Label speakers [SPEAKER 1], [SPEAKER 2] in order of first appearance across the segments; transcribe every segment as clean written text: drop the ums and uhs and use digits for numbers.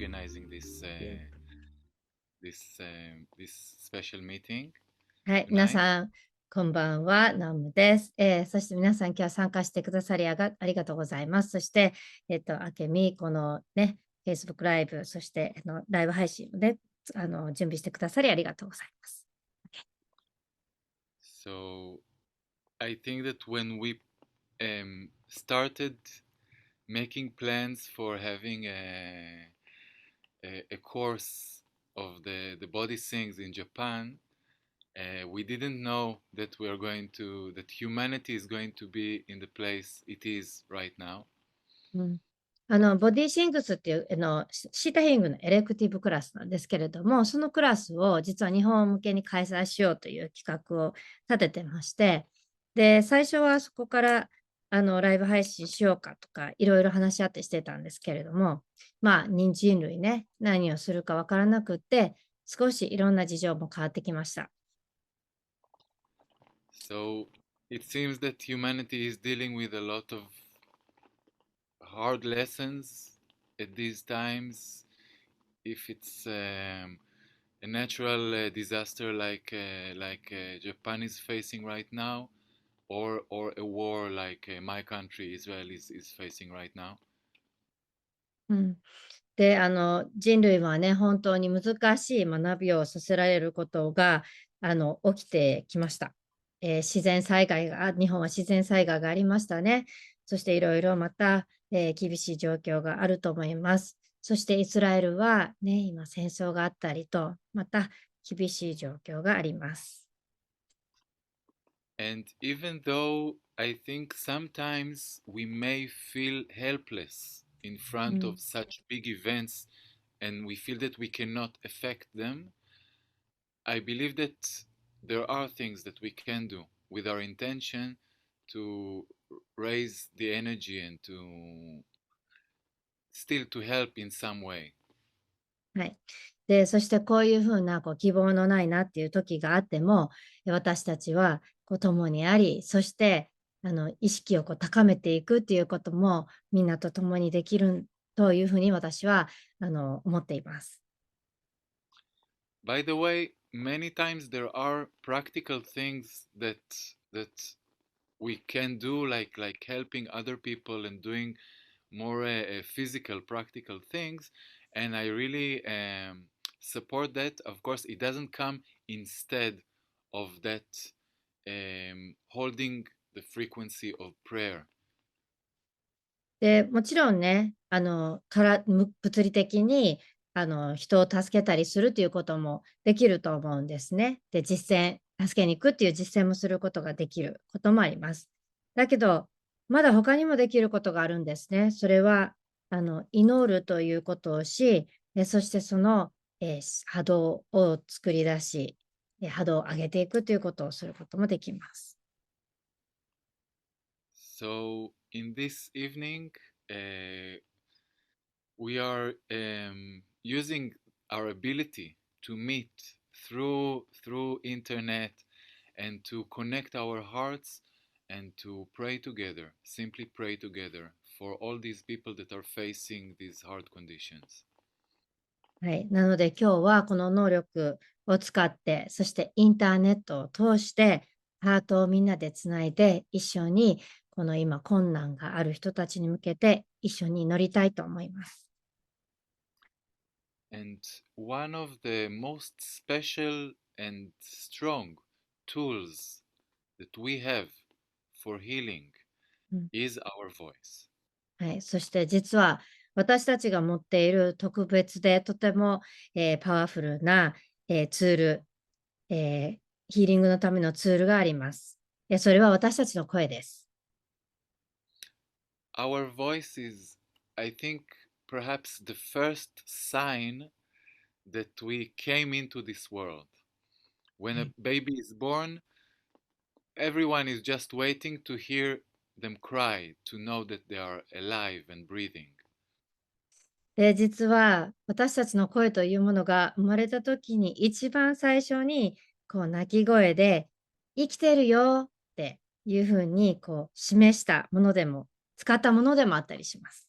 [SPEAKER 1] organizing this special meeting
[SPEAKER 2] はい、皆
[SPEAKER 1] tonight.
[SPEAKER 2] さん、こんばんは、ナムです。そして皆さん、今日は参加してくださりありがとうございます。そして、あけみ、このね、Facebook ライブ、そしてライブ配信をね、準備してくださりありがとうございます。
[SPEAKER 1] So I think that when we started making plans for having a course of the body things in Japan, we didn't know that that humanity is going to be in the place it is right now.
[SPEAKER 2] うんボディシングスっていうシータヒングのエレクティブクラスなんですけれども、そのクラスを実は日本向けに開催しようという企画を立ててまして、で、最初はそこからライブ配信しようかとか、いろいろ話し合ってしてたんですけれども、まあ、人類ね、何をするかわからなくって、少しいろんな事情も変わってきました。
[SPEAKER 1] So it seems that humanity is dealing with a lot of hard lessons at these times. If it's a natural disaster like Japan is facing right now, or a war like my country Israel is facing right now.
[SPEAKER 2] うんで、人類はね、本当に難しい学びをさせられることが、起きてきました。自然災害が、日本は自然災害がありましたね。そしていろいろまた、厳しい状況があると思います。そしてイスラエルはね、今戦争があったりと、また厳しい状況があります。
[SPEAKER 1] And even though I think sometimes we may feel helpless in
[SPEAKER 2] う
[SPEAKER 1] front
[SPEAKER 2] ん
[SPEAKER 1] of such big events and we feel that we cannot affect them, I believe that there are things that we can do with our intention to raise the energy and to still to help in some way.
[SPEAKER 2] はい。で、そしてこういうふうな希望のないなっていう時があっても、私たちは共にあり、そして意識を高めていくっていうこともみんなと共にできるというふうに私は思っています。
[SPEAKER 1] By the way, many times there are practical things that we can do, like helping other people and doing more physical, practical things, and I really support that. Of course, it doesn't come instead of that holding the frequency of prayer.
[SPEAKER 2] で、もちろんね、物理的に人を助けたりするということもできると思うんですね。で、助けに行くっていう実践もすることができることもあります。だけど、まだ他にもできることがあるんですね。それは、祈るということをし、そしてその、波動を作り出し、波動を上げていくということをすることもできます。
[SPEAKER 1] So in this evening, we are using our ability to meet through internet and to connect our hearts and to pray together, simply pray together for all these people that are facing these hard conditions.
[SPEAKER 2] はい。なので今日はこの能力を使って、そしてインターネットを通して、ハートをみんなでつないで、一緒にこの今困難がある人たちに向けて一緒に祈りたいと思います。
[SPEAKER 1] And one of the most special and strong tools that we have for healing
[SPEAKER 2] うん
[SPEAKER 1] is our voice.
[SPEAKER 2] はい。そして実は私たちが持っている特別でとても、パワフルな、ツール、えーヒーリングのためのツールがあります。それは私たちの声です。
[SPEAKER 1] Our voice is, I think, perhaps the first sign that we came into this world. When
[SPEAKER 2] は
[SPEAKER 1] a
[SPEAKER 2] い
[SPEAKER 1] baby is born, everyone is just waiting to hear them cry, to know that they are alive and breathing.
[SPEAKER 2] で、実は私たちの声というものが生まれた時に一番最初に鳴き声で生きてるよっていうふうに示したものでも使ったものでもあったりします。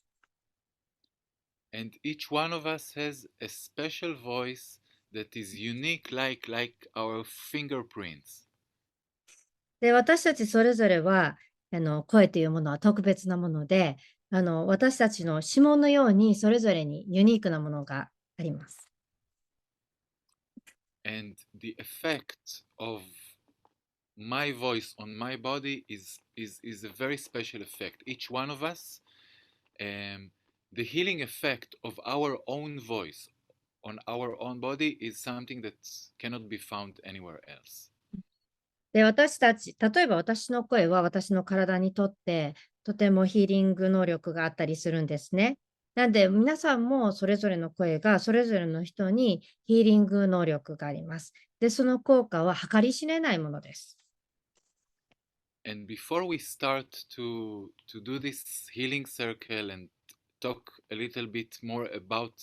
[SPEAKER 1] And each one of us has a special voice that is unique, like our fingerprints.
[SPEAKER 2] で、私たちそれぞれは、声というものは特別なもので、私たちの指紋のようにそれぞれにユニークなものがあります。
[SPEAKER 1] And the effect of my voice on my body is a very special effect. Each one of us, the healing effect of our own voice on our own body is something that cannot be found anywhere else.
[SPEAKER 2] で、私たち、例えば私の声は私の体にとってとてもヒーリング能力があったりするんですね。なんで皆さんもそれぞれの声がそれぞれの人にヒーリング能力があります。で、その効果は計り知れないものです。
[SPEAKER 1] And before we start to do this healing circle and talk a little bit more about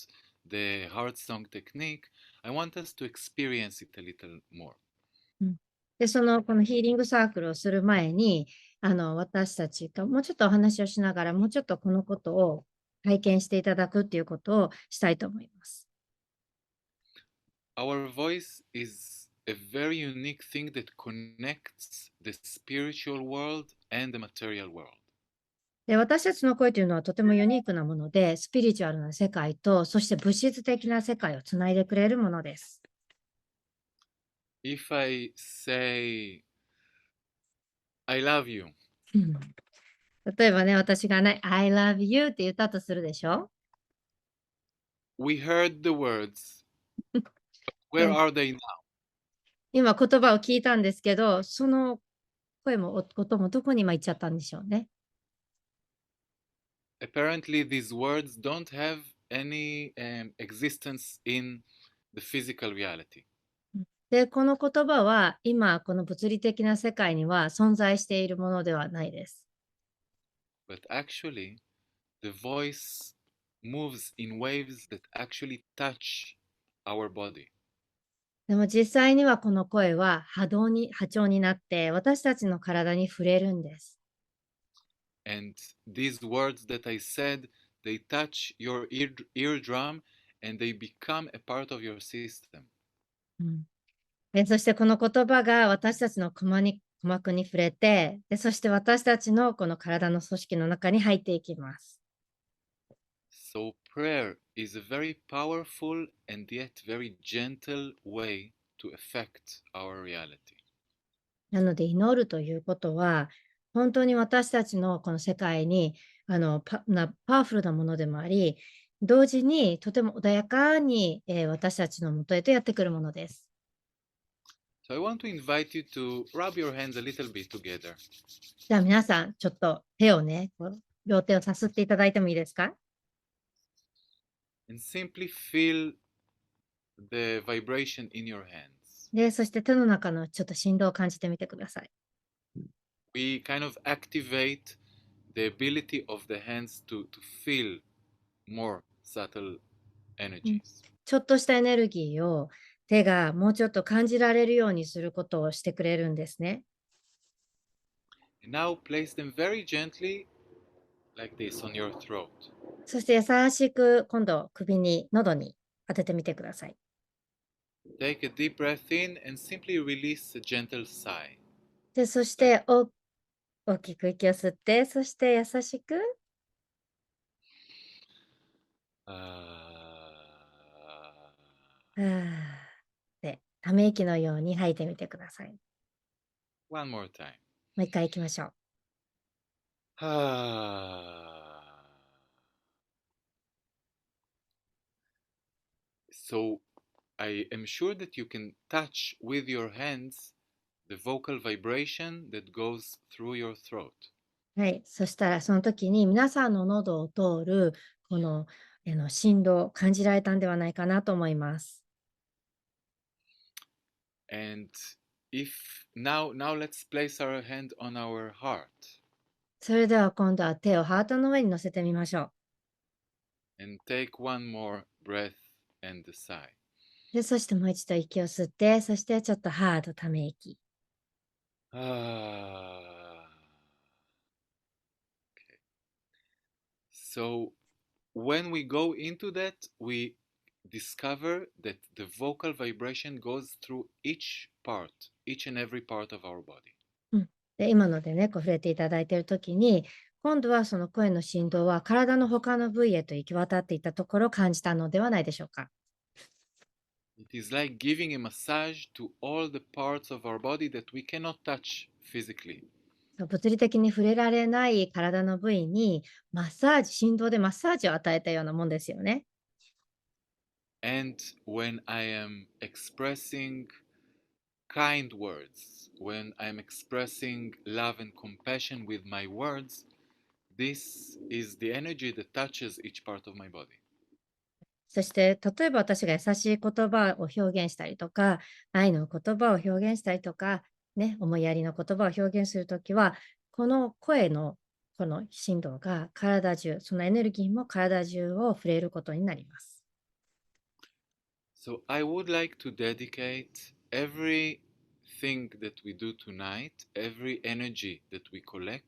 [SPEAKER 1] the heart song technique, I want us to experience it a little more.
[SPEAKER 2] で、このヒーリングサークルをする前に、私たちともうちょっとお話をしながら、もうちょっとこのことを体験していただくっていうことをしたいと思います。
[SPEAKER 1] Our voice is a very unique thing that connects the spiritual world and the material world.
[SPEAKER 2] で、私たちの声というのはとてもユニークなもので、スピリチュアルな世界と、そして物質的な世界をつないでくれるものです。
[SPEAKER 1] If I say, I love you,
[SPEAKER 2] 例えばね、私がね、I love you って言ったとするでしょ。
[SPEAKER 1] we heard the words. Where
[SPEAKER 2] で、
[SPEAKER 1] are they now?
[SPEAKER 2] 今言葉を聞いたんですけど、その声も音もどこに今行っちゃったんでしょうね。
[SPEAKER 1] Apparently, these words don't have any existence in the physical reality.
[SPEAKER 2] で、この言葉は今この物理的な世界には存在しているものではないです。
[SPEAKER 1] But actually, the voice moves in waves that actually touch our body.
[SPEAKER 2] でも実際にはこの声は波長になって私たちの体に触れるんです。
[SPEAKER 1] And these words that I said, they touch your eardrum and they become a part of your system.
[SPEAKER 2] そしてこの言葉が私たちの鼓膜に触れてそして私たちのこの体の組織の中に入っていきます。
[SPEAKER 1] So prayer is a very powerful and yet very gentle way to affect our reality.
[SPEAKER 2] なので祈るということは本当に私たちのこの世界にパワフルなものでもあり、同時にとても穏やかに、私たちのもとへとやってくるものです。
[SPEAKER 1] So I want to invite you to rub your hands a little bit together.
[SPEAKER 2] じゃあ皆さん、ちょっと手をね、両手をさすっていただいてもいいですか？
[SPEAKER 1] And simply feel the vibration in your hands.
[SPEAKER 2] で、そして手の中のちょっと振動を感じてみてください。
[SPEAKER 1] We kind of activate the ability of the hands to feel more subtle energies.
[SPEAKER 2] ちょっとしたエネルギーを手がもうちょっと感じられるようにすることをしてくれるんですね。
[SPEAKER 1] And now place them very gently like this on your throat.
[SPEAKER 2] そして優しく今度首に、喉に当ててみてください。
[SPEAKER 1] Take a deep breath in and simply release a gentle sigh.
[SPEAKER 2] で、そして大きく息を吸って、そして優しく。で、ため息のように吐いてみてください。
[SPEAKER 1] One more time.
[SPEAKER 2] もう一回行きましょう。
[SPEAKER 1] So I am sure that you can touch with your hands the vocal vibration that goes through your throat.
[SPEAKER 2] はい。そしたら、その時に皆さんの喉を通る、この、振動を感じられたんではないかなと思います。
[SPEAKER 1] And if now let's place our hand on our heart.
[SPEAKER 2] それでは今度は手をハートの上に乗せてみましょう。
[SPEAKER 1] And take one more breath and a sigh.
[SPEAKER 2] で、そしてもう一度息を吸って、そしてちょっとハートため息。
[SPEAKER 1] So when we go into that, we discover that the vocal vibration goes through each and every part of our body.
[SPEAKER 2] うん、で今のでね、こう触れていただいているときに、今度はその声の振動は体の他の部位へと行き渡っていったところを感じたのではないでしょうか。
[SPEAKER 1] It is like giving a massage to all the parts of our body that we cannot touch physically.
[SPEAKER 2] そう物理的に触れられない体の部位にマッサージ、振動でマッサージを与えたようなもんですよね。
[SPEAKER 1] And when I am expressing kind words, when I'm expressing love and compassion with my words, this is the energy that touches each part of my body.
[SPEAKER 2] そして例えば私が優しい言葉を表現したりとか、愛の言葉を表現したりとか、ね、思いやりの言葉を表現するときは、この声のこの振動が体中、そのエネルギーも体中を触れることになります。
[SPEAKER 1] So I would like to dedicate everything that we do tonight, every energy that we collect,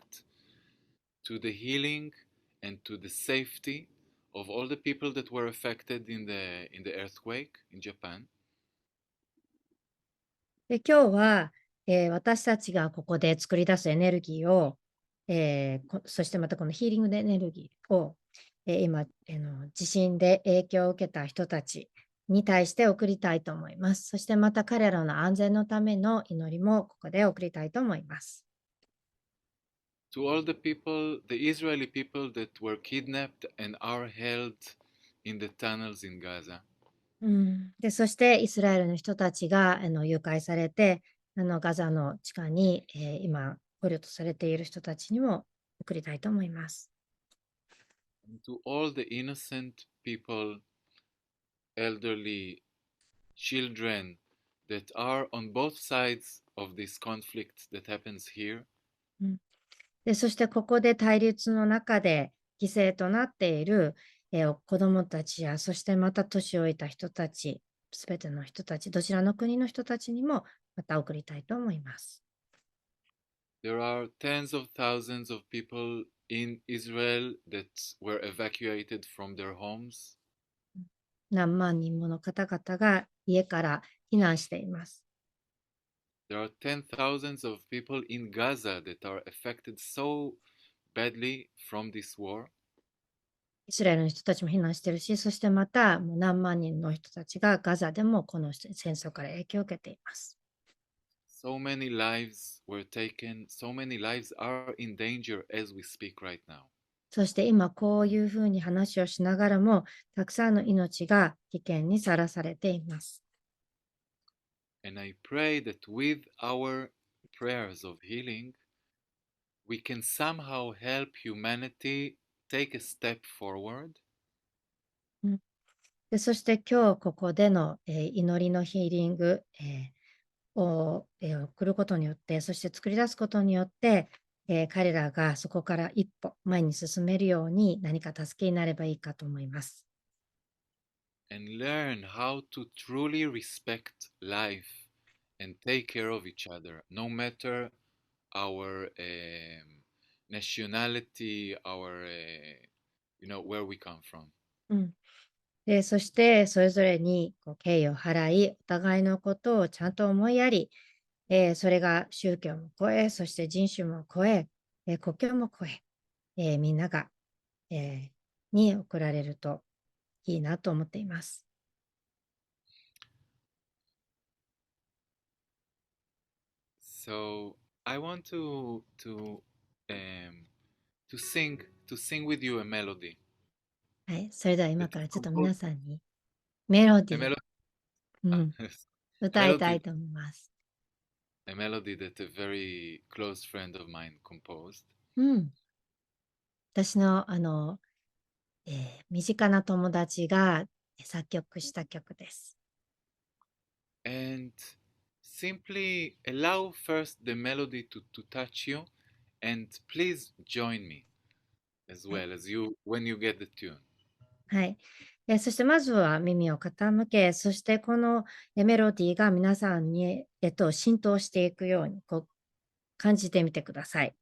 [SPEAKER 1] to the healing and to the safety of all the people that were affected in the earthquake in Japan.
[SPEAKER 2] で今日は、私たちがここで作り出すエネルギーを、そしてまたこのヒーリングのエネルギーを、今、地震で影響を受けた人たちに対して送りたいと思います。そしてまた彼らの安全のための祈りもここで送りたいと思います。
[SPEAKER 1] To all the people, the Israeli people that were kidnapped and are held in the tunnels in Gaza.
[SPEAKER 2] でそしてイスラエルの人たちが誘拐されてガザの地下に、今捕虜とされている人たちにも送りたいと思います。
[SPEAKER 1] And to all the innocent people, elderly, children that are on both sides of this conflict that happens here.
[SPEAKER 2] でそしてここで対立の中で犠牲となっている、子どもたちやそしてまた年老いた人たち、すべての人たち、どちらの国の人たちにもまた送りたいと思います。
[SPEAKER 1] There are tens of thousands of people in Israel that were evacuated from their homes.
[SPEAKER 2] 何万人もの方々が家から避難しています。
[SPEAKER 1] There are 10,000s of people in Gaza that are affected so badly from this war.
[SPEAKER 2] イスラエルの人たちも避難しているし、そしてまたもう何万人の人たちがガザでもこの戦争から影響を受けています。
[SPEAKER 1] So many lives were taken, so many lives are in danger as we speak right now.
[SPEAKER 2] そして今こういうふうに話をしながらも、たくさんの命が危険にさらされています。
[SPEAKER 1] And I pray that with our prayers of healing, we can somehow help humanity take a step forward.
[SPEAKER 2] でそして今日ここでの、祈りのヒーリング、を、送ることによって、そして作り出すことによって、彼らがそこから一歩前に進めるように何か助けになればいいかと思います。
[SPEAKER 1] And learn how to truly respect life and take care of each other, no matter our nationality, our, where we come from.
[SPEAKER 2] でそしてそれぞれにこう敬意を払い、お互いのことをちゃんと思いやり、それが宗教も超え、そして人種も超え、国境も超え、みんなが、に送られるといいなと思っています。
[SPEAKER 1] So I want um, to sing with you a melody
[SPEAKER 2] はい、それでは
[SPEAKER 1] that
[SPEAKER 2] 今か
[SPEAKER 1] is
[SPEAKER 2] らちょっと
[SPEAKER 1] composed
[SPEAKER 2] 皆さんにメロデ
[SPEAKER 1] a
[SPEAKER 2] ィー、
[SPEAKER 1] melody
[SPEAKER 2] う
[SPEAKER 1] ah,
[SPEAKER 2] ん、
[SPEAKER 1] a
[SPEAKER 2] 歌いたい
[SPEAKER 1] melody
[SPEAKER 2] と思います。
[SPEAKER 1] a melody that a very close friend of mine composed.
[SPEAKER 2] 私の、身近な友達が作曲した曲です。
[SPEAKER 1] And simply allow first the melody to touch you, and please join me as
[SPEAKER 2] はい。
[SPEAKER 1] well as you when you get the tune.
[SPEAKER 2] はい。そしてまずは耳を傾け、そしてこのメロディーが皆さんに、浸透していくようにこう感じてみてください。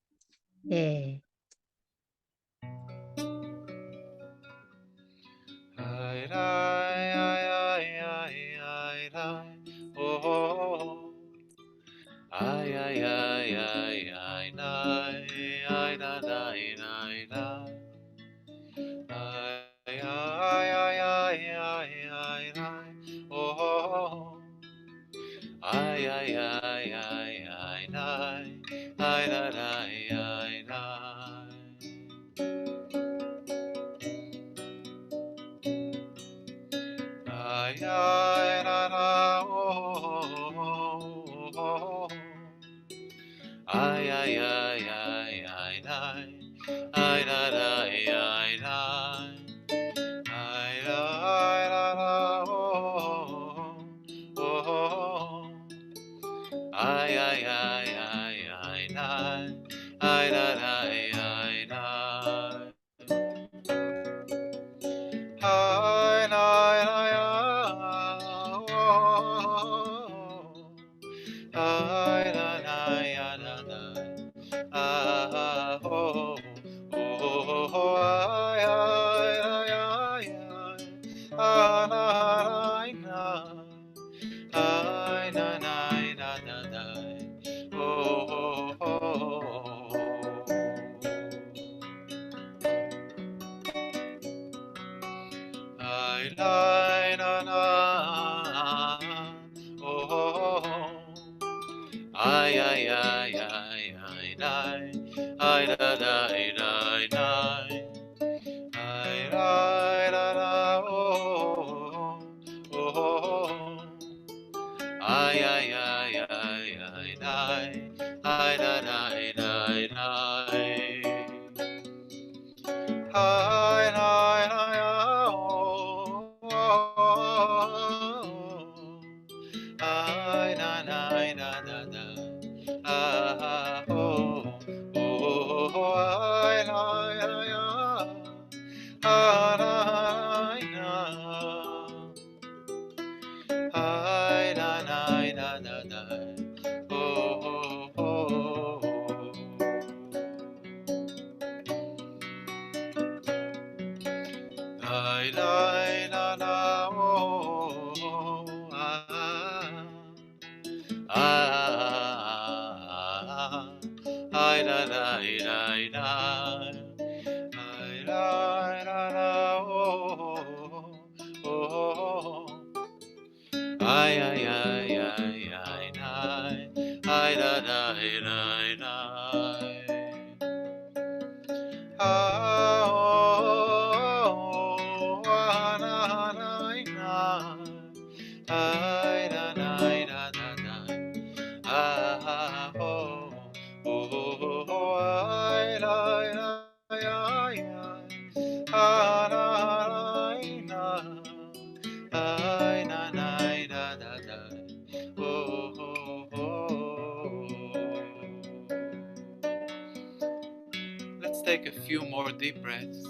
[SPEAKER 1] Let's take a few more deep breaths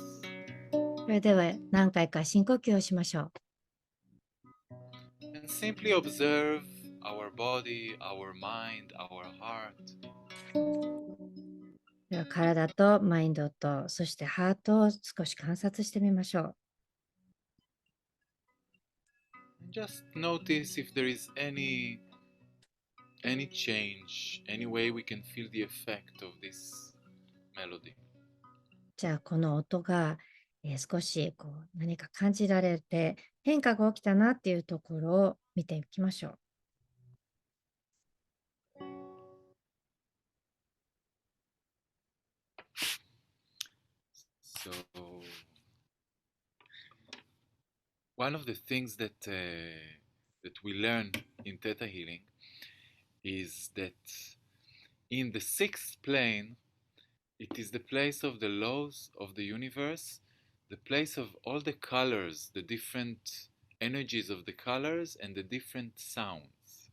[SPEAKER 2] それでは何回か深呼吸をしましょう。
[SPEAKER 1] and simply observe our body, our mind, our heart.
[SPEAKER 2] では体とマインドとそしてハートを少し観察してみましょう。
[SPEAKER 1] And just notice if there is any change, any way we can feel the effect of this melody.
[SPEAKER 2] じゃあこの音が、少しこう何か感じられて変化が起きたなっていうところを見ていきましょう。
[SPEAKER 1] So, one of the things that we learn in Theta Healing is that in the sixth plane, it is the place of the laws of the universe, the place of all the colors, the different energies of the colors, and the different sounds.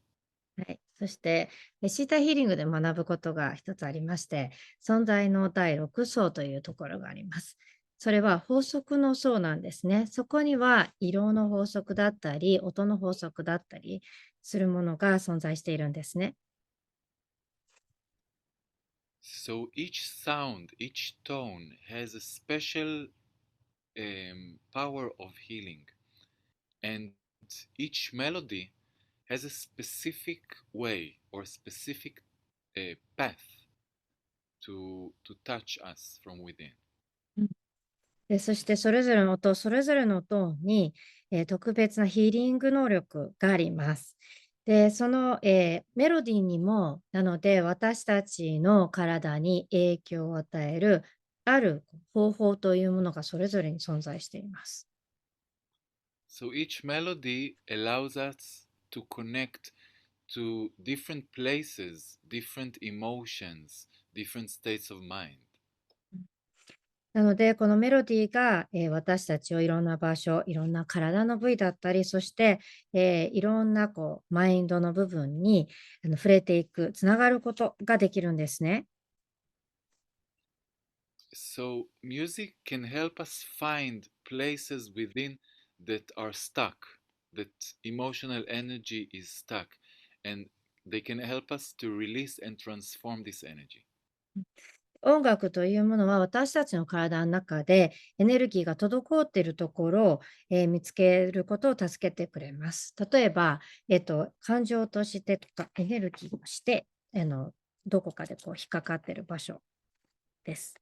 [SPEAKER 2] はい、そしてシータヒーリングで学ぶことが一つありまして存在の第6層というところがあります。それは法則の層なんですね。そこには色の法則だったり音の法則だったりするものが存在しているんですね。
[SPEAKER 1] So each sound, each tone has a special power of healing. and each melody has a specific way or specific path to touch us from within.
[SPEAKER 2] で、そしてそれぞれの音、それぞれの音に、特別なヒーリング能力があります。で、その、メロディーにも、なので私たちの体に影響を与えるある方法というものがそれぞれに存在しています。
[SPEAKER 1] So each melody allows us to connect to different places, different emotions, different states of mind.
[SPEAKER 2] なので、このメロディーが、私たちをいろんな場所、いろんな体の部位だったり、そして、いろんなマインドの部分に触れていく、つながることができるんですね。
[SPEAKER 1] So music can help us find places within that are stuck, that emotional energy is stuck, and they can help us to release and transform this energy.
[SPEAKER 2] 音楽というものは私たちの体の中でエネルギーが滞っているところを、見つけることを助けてくれます。例えば、感情としてとかエネルギーとして、どこかで引っかかっている場所です。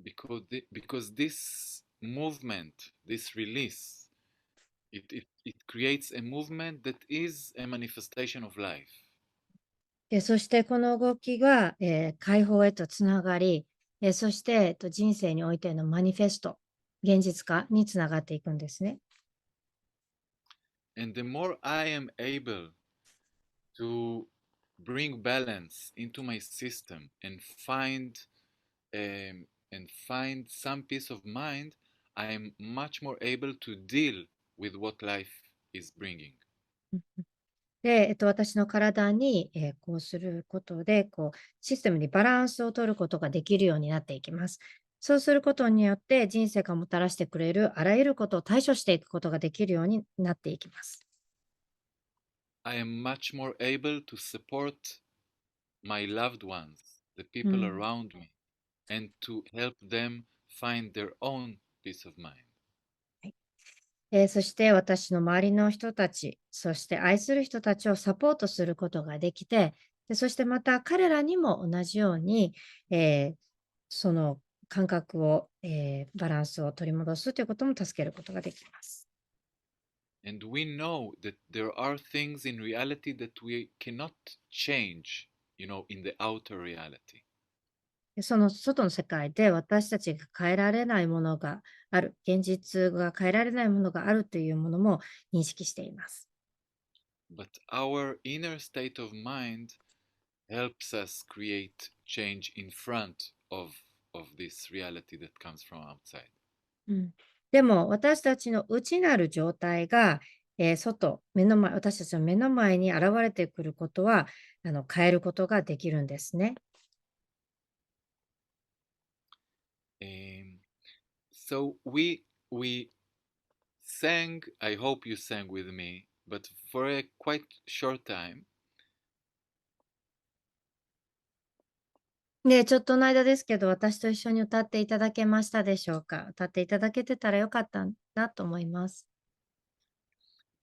[SPEAKER 1] Because this movement, this release, it creates a movement that is a manifestation of life.
[SPEAKER 2] そしてこの動きが、解放へとつながり、そして、人生においてのマニフェスト、現実化につながっていくんですね。
[SPEAKER 1] And the more I am able to bring balance into my system and find some peace of mind, I am much more able to deal with what life is bringing.
[SPEAKER 2] で、私の体に、こうすることで、システムにバランスを取ることができるようになっていきます。そうすることによって、人生がもたらしてくれるあらゆることを対処していくことができるようになっていきます。
[SPEAKER 1] I am much more able to support my loved ones, the
[SPEAKER 2] う
[SPEAKER 1] people
[SPEAKER 2] ん。
[SPEAKER 1] around me, and to help them find their own peace of mind.
[SPEAKER 2] そして私の周りの人たち、そして愛する人たちをサポートすることができて、そしてまた彼らにも同じように、その感覚を、バランスを取り戻すということも助けることができます。
[SPEAKER 1] And we know that there are things in reality that we cannot change, in the outer reality.
[SPEAKER 2] その外の世界で私たちが変えられないものがある、現実が変えられないものがあるというものも認識しています。
[SPEAKER 1] But our inner state of mind helps us create change in front of this reality that comes from outside.
[SPEAKER 2] うん、でも私たちの内なる状態が、目の前、私たちの目の前に現れてくることは変えることができるんですね。
[SPEAKER 1] Um, so we sang, I hope you sang with me, but for a quite short time.
[SPEAKER 2] ねえ、ちょっとの間ですけど、私と一緒に歌っていただけましたでしょうか。歌っていただけてたらよかったなと思います。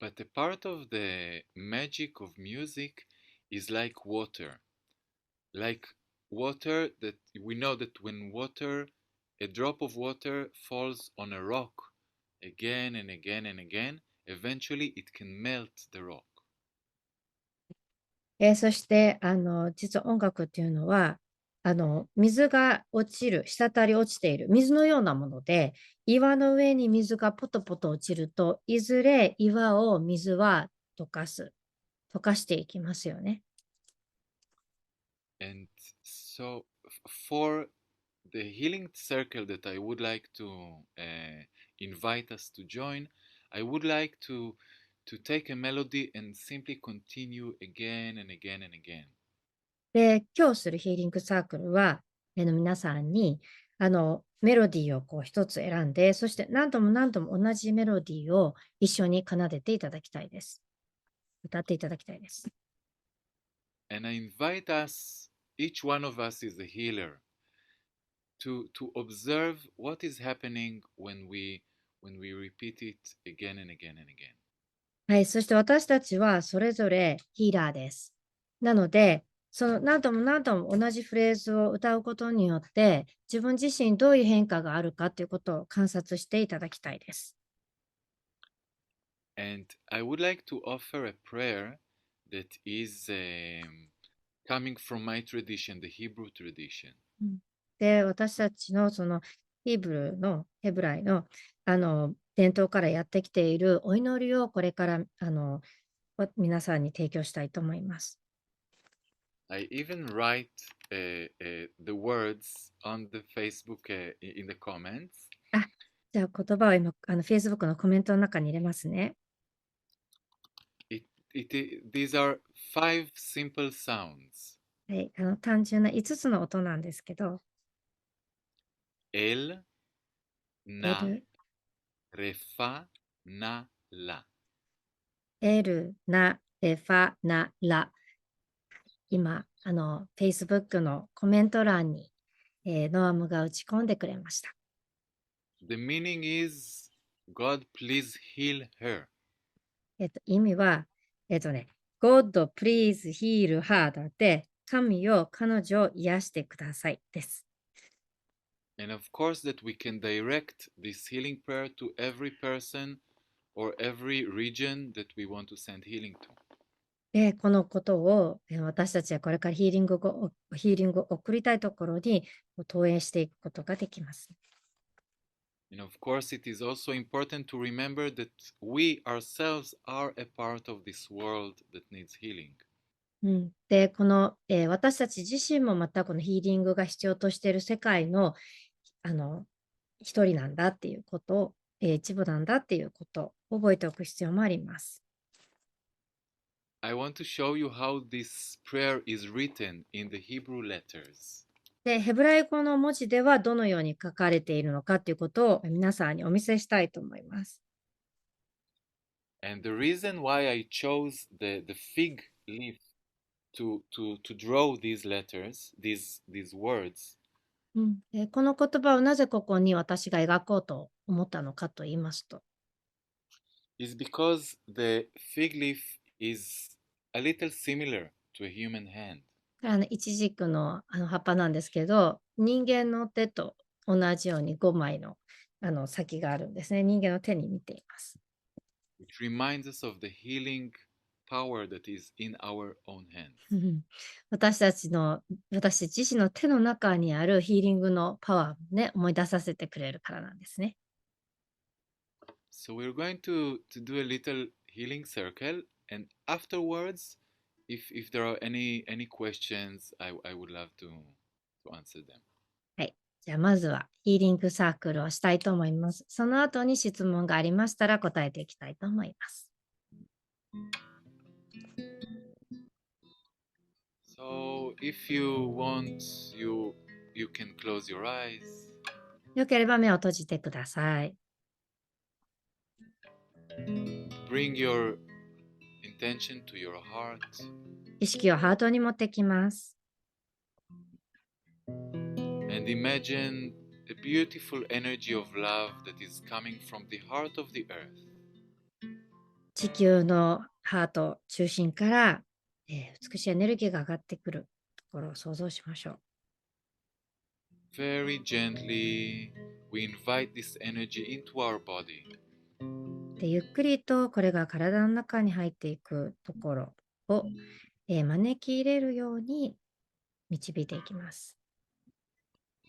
[SPEAKER 1] But a part of the magic of music is like water. Like water that we know that when a drop of water falls on a rock again and again and again, eventually it can melt the rock.
[SPEAKER 2] そして、実は音楽っていうのは、水が落ちる、滴り落ちている、水のようなもので、岩の上に水がポトポト落ちると、いずれ岩を水は溶かしていきますよね。
[SPEAKER 1] And so, for the healing circle that I would like to invite us to join, I would like to take a melody and simply continue again and again and again.
[SPEAKER 2] で、今日するヒーリングサークルは、皆さんに、メロディーを一つ選んで、そして何度も何度も同じメロディーを一緒に奏でていただきたいです。歌っていただきたいです。
[SPEAKER 1] And I invite us, each one of us is a healer, to observe what is happening when we repeat it again and again and again.
[SPEAKER 2] はい、そして私たちはそれぞれヒーラーです。なので、その何度も何度も同じフレーズを歌うことによって、自分自身どういう変化があるかということを観察していただきたいです。
[SPEAKER 1] And I would like to offer a prayer that is coming from my tradition, the Hebrew tradition.
[SPEAKER 2] で、私たちのそのヘブライの、伝統からやってきているお祈りをこれから皆さんに提供したいと思います。
[SPEAKER 1] I even write the words on the Facebook in the comments.
[SPEAKER 2] あ、じゃあ言葉を今、Facebook のコメントの中に入れますね。
[SPEAKER 1] These are 5 simple sounds.
[SPEAKER 2] はい、単純な5つの音なんですけど、
[SPEAKER 1] El,
[SPEAKER 2] エ
[SPEAKER 1] na,
[SPEAKER 2] ル、
[SPEAKER 1] refa, na, la.
[SPEAKER 2] エル、ナ、レファ、ナ、ラ。今、Facebook のコメント欄に、ノアムが打ち込んでくれました。
[SPEAKER 1] The meaning is, God, please heal her.
[SPEAKER 2] 意味は、God please heal her だって、神よ彼女を癒してくださいです。
[SPEAKER 1] And of course, that we can direct this healing prayer to every person or every region that we want to send healing to.
[SPEAKER 2] で、このことを私たちはこれからヒーリングを送りたいところに投影していくことができます。
[SPEAKER 1] And of course, it is also important to remember that we ourselves are a part of this world that needs healing.
[SPEAKER 2] で、私たち自身もまたこのヒーリングが必要としている世界の、一人なんだっていうことを、一部なんだっていうことを覚えておく必要もあります。
[SPEAKER 1] I want to show you how this prayer is written in the Hebrew letters.
[SPEAKER 2] で、ヘブライ語の文字ではどのように書かれているのかということを皆さんにお見せしたいと思います。
[SPEAKER 1] And the reason why I chose the fig leaf to draw these letters, these words,
[SPEAKER 2] この言葉をなぜここに私が描こうと思ったのかと言いますと、
[SPEAKER 1] is because the fig leaf is a little similar to a human hand.
[SPEAKER 2] イチジクの葉っぱなんですけど、人間の手と同じように5枚の先があるんですね。人間の手に似ています。
[SPEAKER 1] Which reminds us of the healing power that is in our own hands.
[SPEAKER 2] 私自身の手の中にあるヒーリングのパワーをね、思い出させてくれるからなんですね。
[SPEAKER 1] So we're going to do a little healing circle, and afterwards, if there are any questions, I would love to answer them.
[SPEAKER 2] はい。じゃあまずはヒーリングサークルをしたいと思います。その後に質問がありましたら答えていきたいと思います。
[SPEAKER 1] So if you want, you can close your eyes.
[SPEAKER 2] よければ目を閉じてください。
[SPEAKER 1] Bring your intention to your heart.
[SPEAKER 2] 意識をハートに持ってきます。
[SPEAKER 1] And imagine a beautiful energy of love that is coming from the heart of the earth.
[SPEAKER 2] 地球のハート中心から、美しいエネルギーが上がってくるところを想像しましょう。
[SPEAKER 1] Very gently, we invite this energy into our body.
[SPEAKER 2] でゆっくりとこれが体の中に入っていくところを、招き入れるように導いていきます。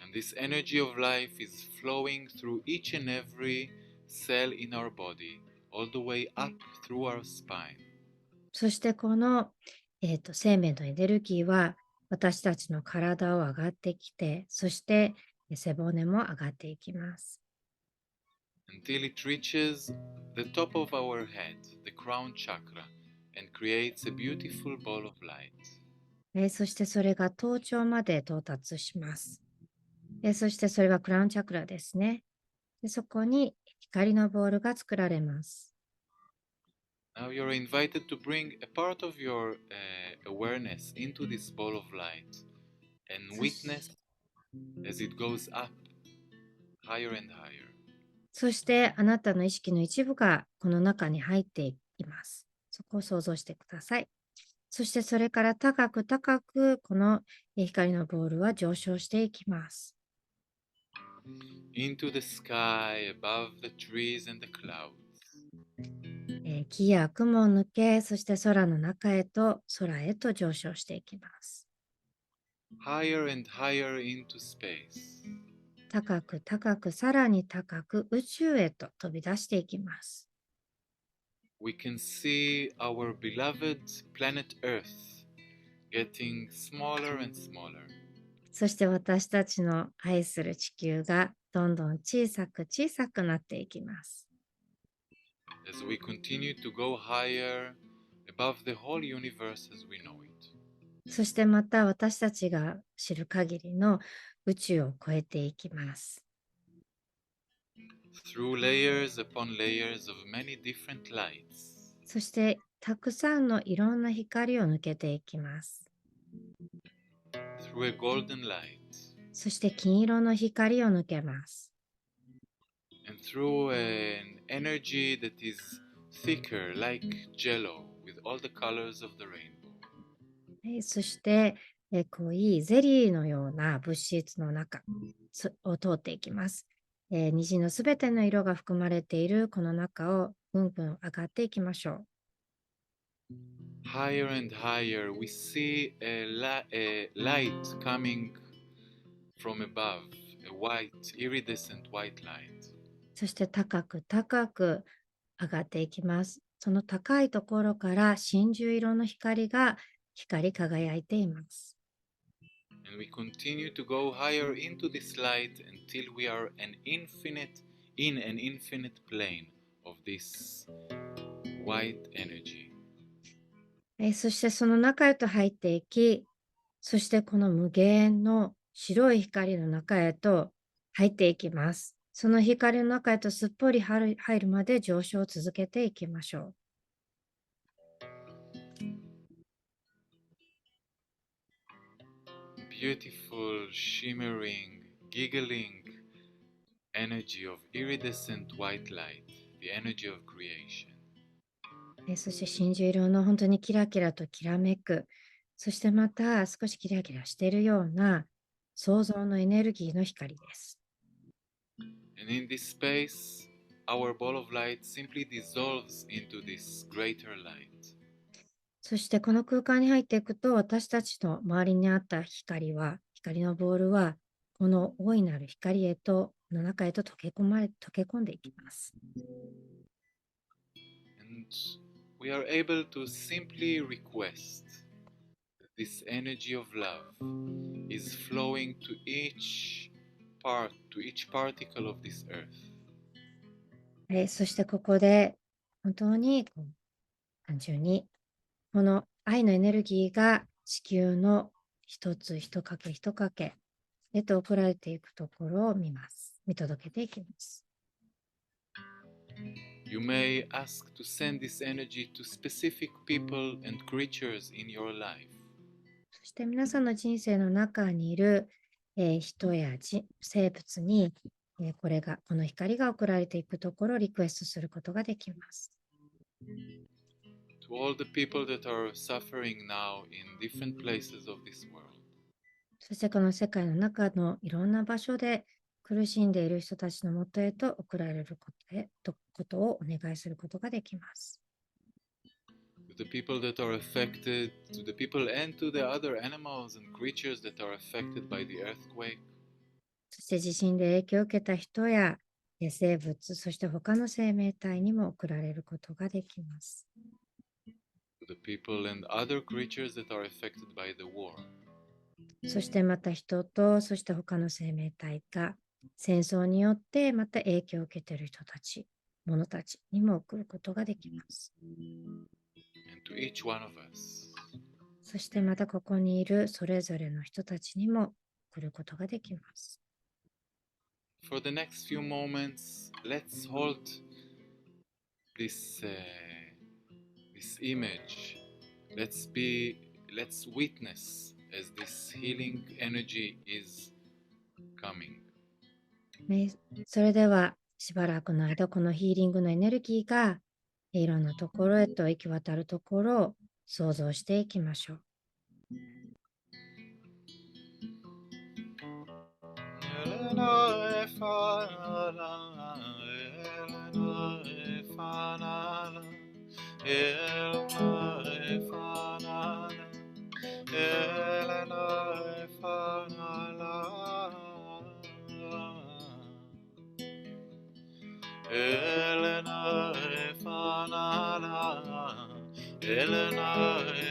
[SPEAKER 1] And this energy of life is flowing through each and every cell in our body, all the way up through our spine.
[SPEAKER 2] そしてこの、生命のエネルギーは私たちの体を上がってきて、そして背骨も上がっていきます。
[SPEAKER 1] Until it reaches the top of our head, the crown chakra, and creates a beautiful ball of light.
[SPEAKER 2] そしてそれが頭頂まで到達します。そしてそれがクラウンチャクラですね。でそこに光のボールが作られます。
[SPEAKER 1] Now you're invited to bring a part of your awareness into this ball of light and witness as it goes up higher and higher.
[SPEAKER 2] そしてあなたの意識の一部がこの中に入っています。そこを想像してください。そしてそれから高く高くこの光のボールは上昇していきます。
[SPEAKER 1] into the sky above the trees and the clouds.
[SPEAKER 2] 木や雲を抜け、そして空の中へと空へと上昇していきます。
[SPEAKER 1] Higher and higher into space.
[SPEAKER 2] 高く高くさらに高く宇宙へと飛び出していきます。
[SPEAKER 1] We can see our beloved planet Earth getting smaller and smaller
[SPEAKER 2] そして私たちの愛する地球がどんどん小さく小さくなっていきます。
[SPEAKER 1] as we continue to go higher above the whole universe as we know it.
[SPEAKER 2] そしてまた私たちが知る限りの宇宙を超えていきます。
[SPEAKER 1] Through layers upon layers of many different lights.
[SPEAKER 2] そしてたくさんのいろんな光を抜けていきます。
[SPEAKER 1] Through a golden light.
[SPEAKER 2] そして金色の光を抜けます。
[SPEAKER 1] And through an energy that is thicker like jello with all the colors of the rainbow.
[SPEAKER 2] そして濃いゼリーのような物質の中を通っていきます。虹のすべての色が含まれているこの中をぐんぐん上がっていきましょう。
[SPEAKER 1] Higher and higher, we see a light coming from above, a white, iridescent white light.
[SPEAKER 2] そして高く高く上がっていきます。その高いところから真珠色の光が光り輝いています。
[SPEAKER 1] And we continue to go higher into this light until we are in an infinite plane of this white energy.
[SPEAKER 2] そしてその中へと入っていき、そしてこの無限の白い光の中へと入っていきます。その光の中へとすっぽり入るまで上昇を続けていきましょう。
[SPEAKER 1] Beautiful, shimmering, giggling energy of iridescent white light, the energy of creation.
[SPEAKER 2] そして真珠色の本当にキラキラときらめく、そしてまた少しキラキラしているような創造のエネルギーの光です。
[SPEAKER 1] And in this space, our ball of light simply dissolves into this greater light.
[SPEAKER 2] そしてこの空間に入っていくと、私たちの周りにあった光のボールは、この大いなる光へと、の中へと溶け込んでいきます。
[SPEAKER 1] And we are able to simply request that this energy of love is flowing to each particle of this earth.
[SPEAKER 2] そしてここで、本当に単純に、この愛のエネルギーが地球の一つ一かけ一かけへと送られていくところを見届けていきます。
[SPEAKER 1] You may ask to send this energy to specific people and creatures in your life.
[SPEAKER 2] そして皆さんの人生の中にいる、人や生物に、この光が送られていくところをリクエストすることができます。
[SPEAKER 1] To all the people that are suffering now in different places of this world.
[SPEAKER 2] そしてこの世界の中のいろんな場所で苦しんでいる人たちのもとへと送られることをお願いすることができます。
[SPEAKER 1] To the people that are affected, to the people and to the other animals and creatures that are affected by the earthquake.
[SPEAKER 2] そして地震で影響を受けた人や生物、そして他の生命体にも送られることができます。
[SPEAKER 1] To the people and other creatures that are affected by the war.
[SPEAKER 2] そしてまた人と、そして他の生命体が戦争によってまた影響を受けている人たち、者たちにも送ることができます。
[SPEAKER 1] And to each one of us.
[SPEAKER 2] そしてまたここにいるそれぞれの人たちにも送ることができます。
[SPEAKER 1] For the next few moments, let's hold this image. Let's witness as this healing energy is coming.
[SPEAKER 2] それではしばらくの間、このヒーリングのエネルギーがいろんなところへと行き渡るところを想像していきましょう。
[SPEAKER 1] Elena Efanala, Elena Efanala,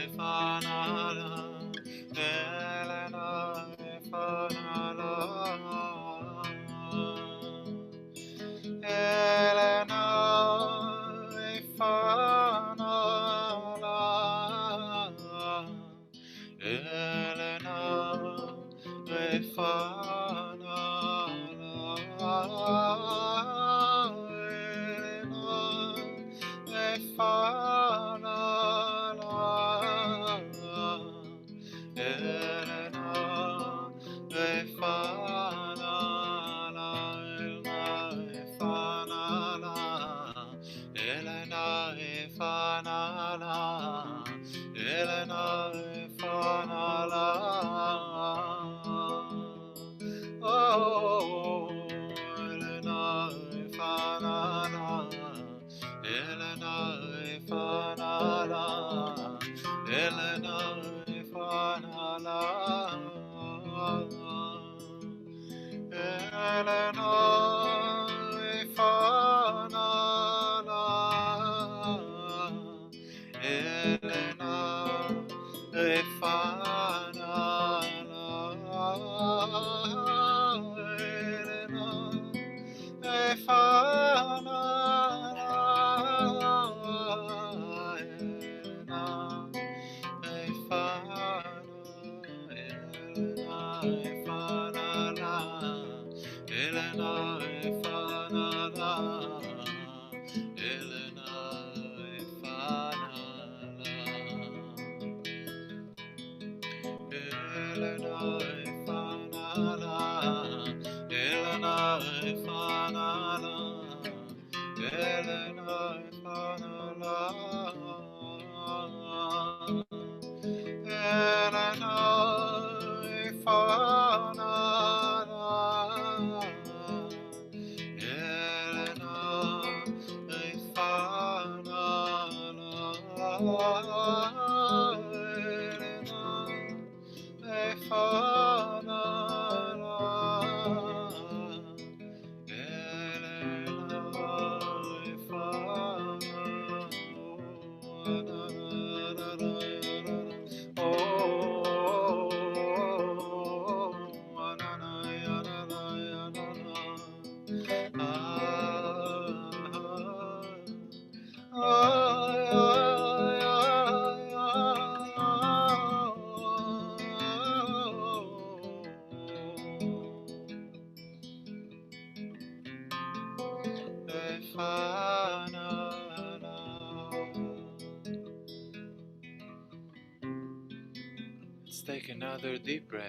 [SPEAKER 1] Elena Efanala, Elena Efanala, Elena Let's take another deep breath.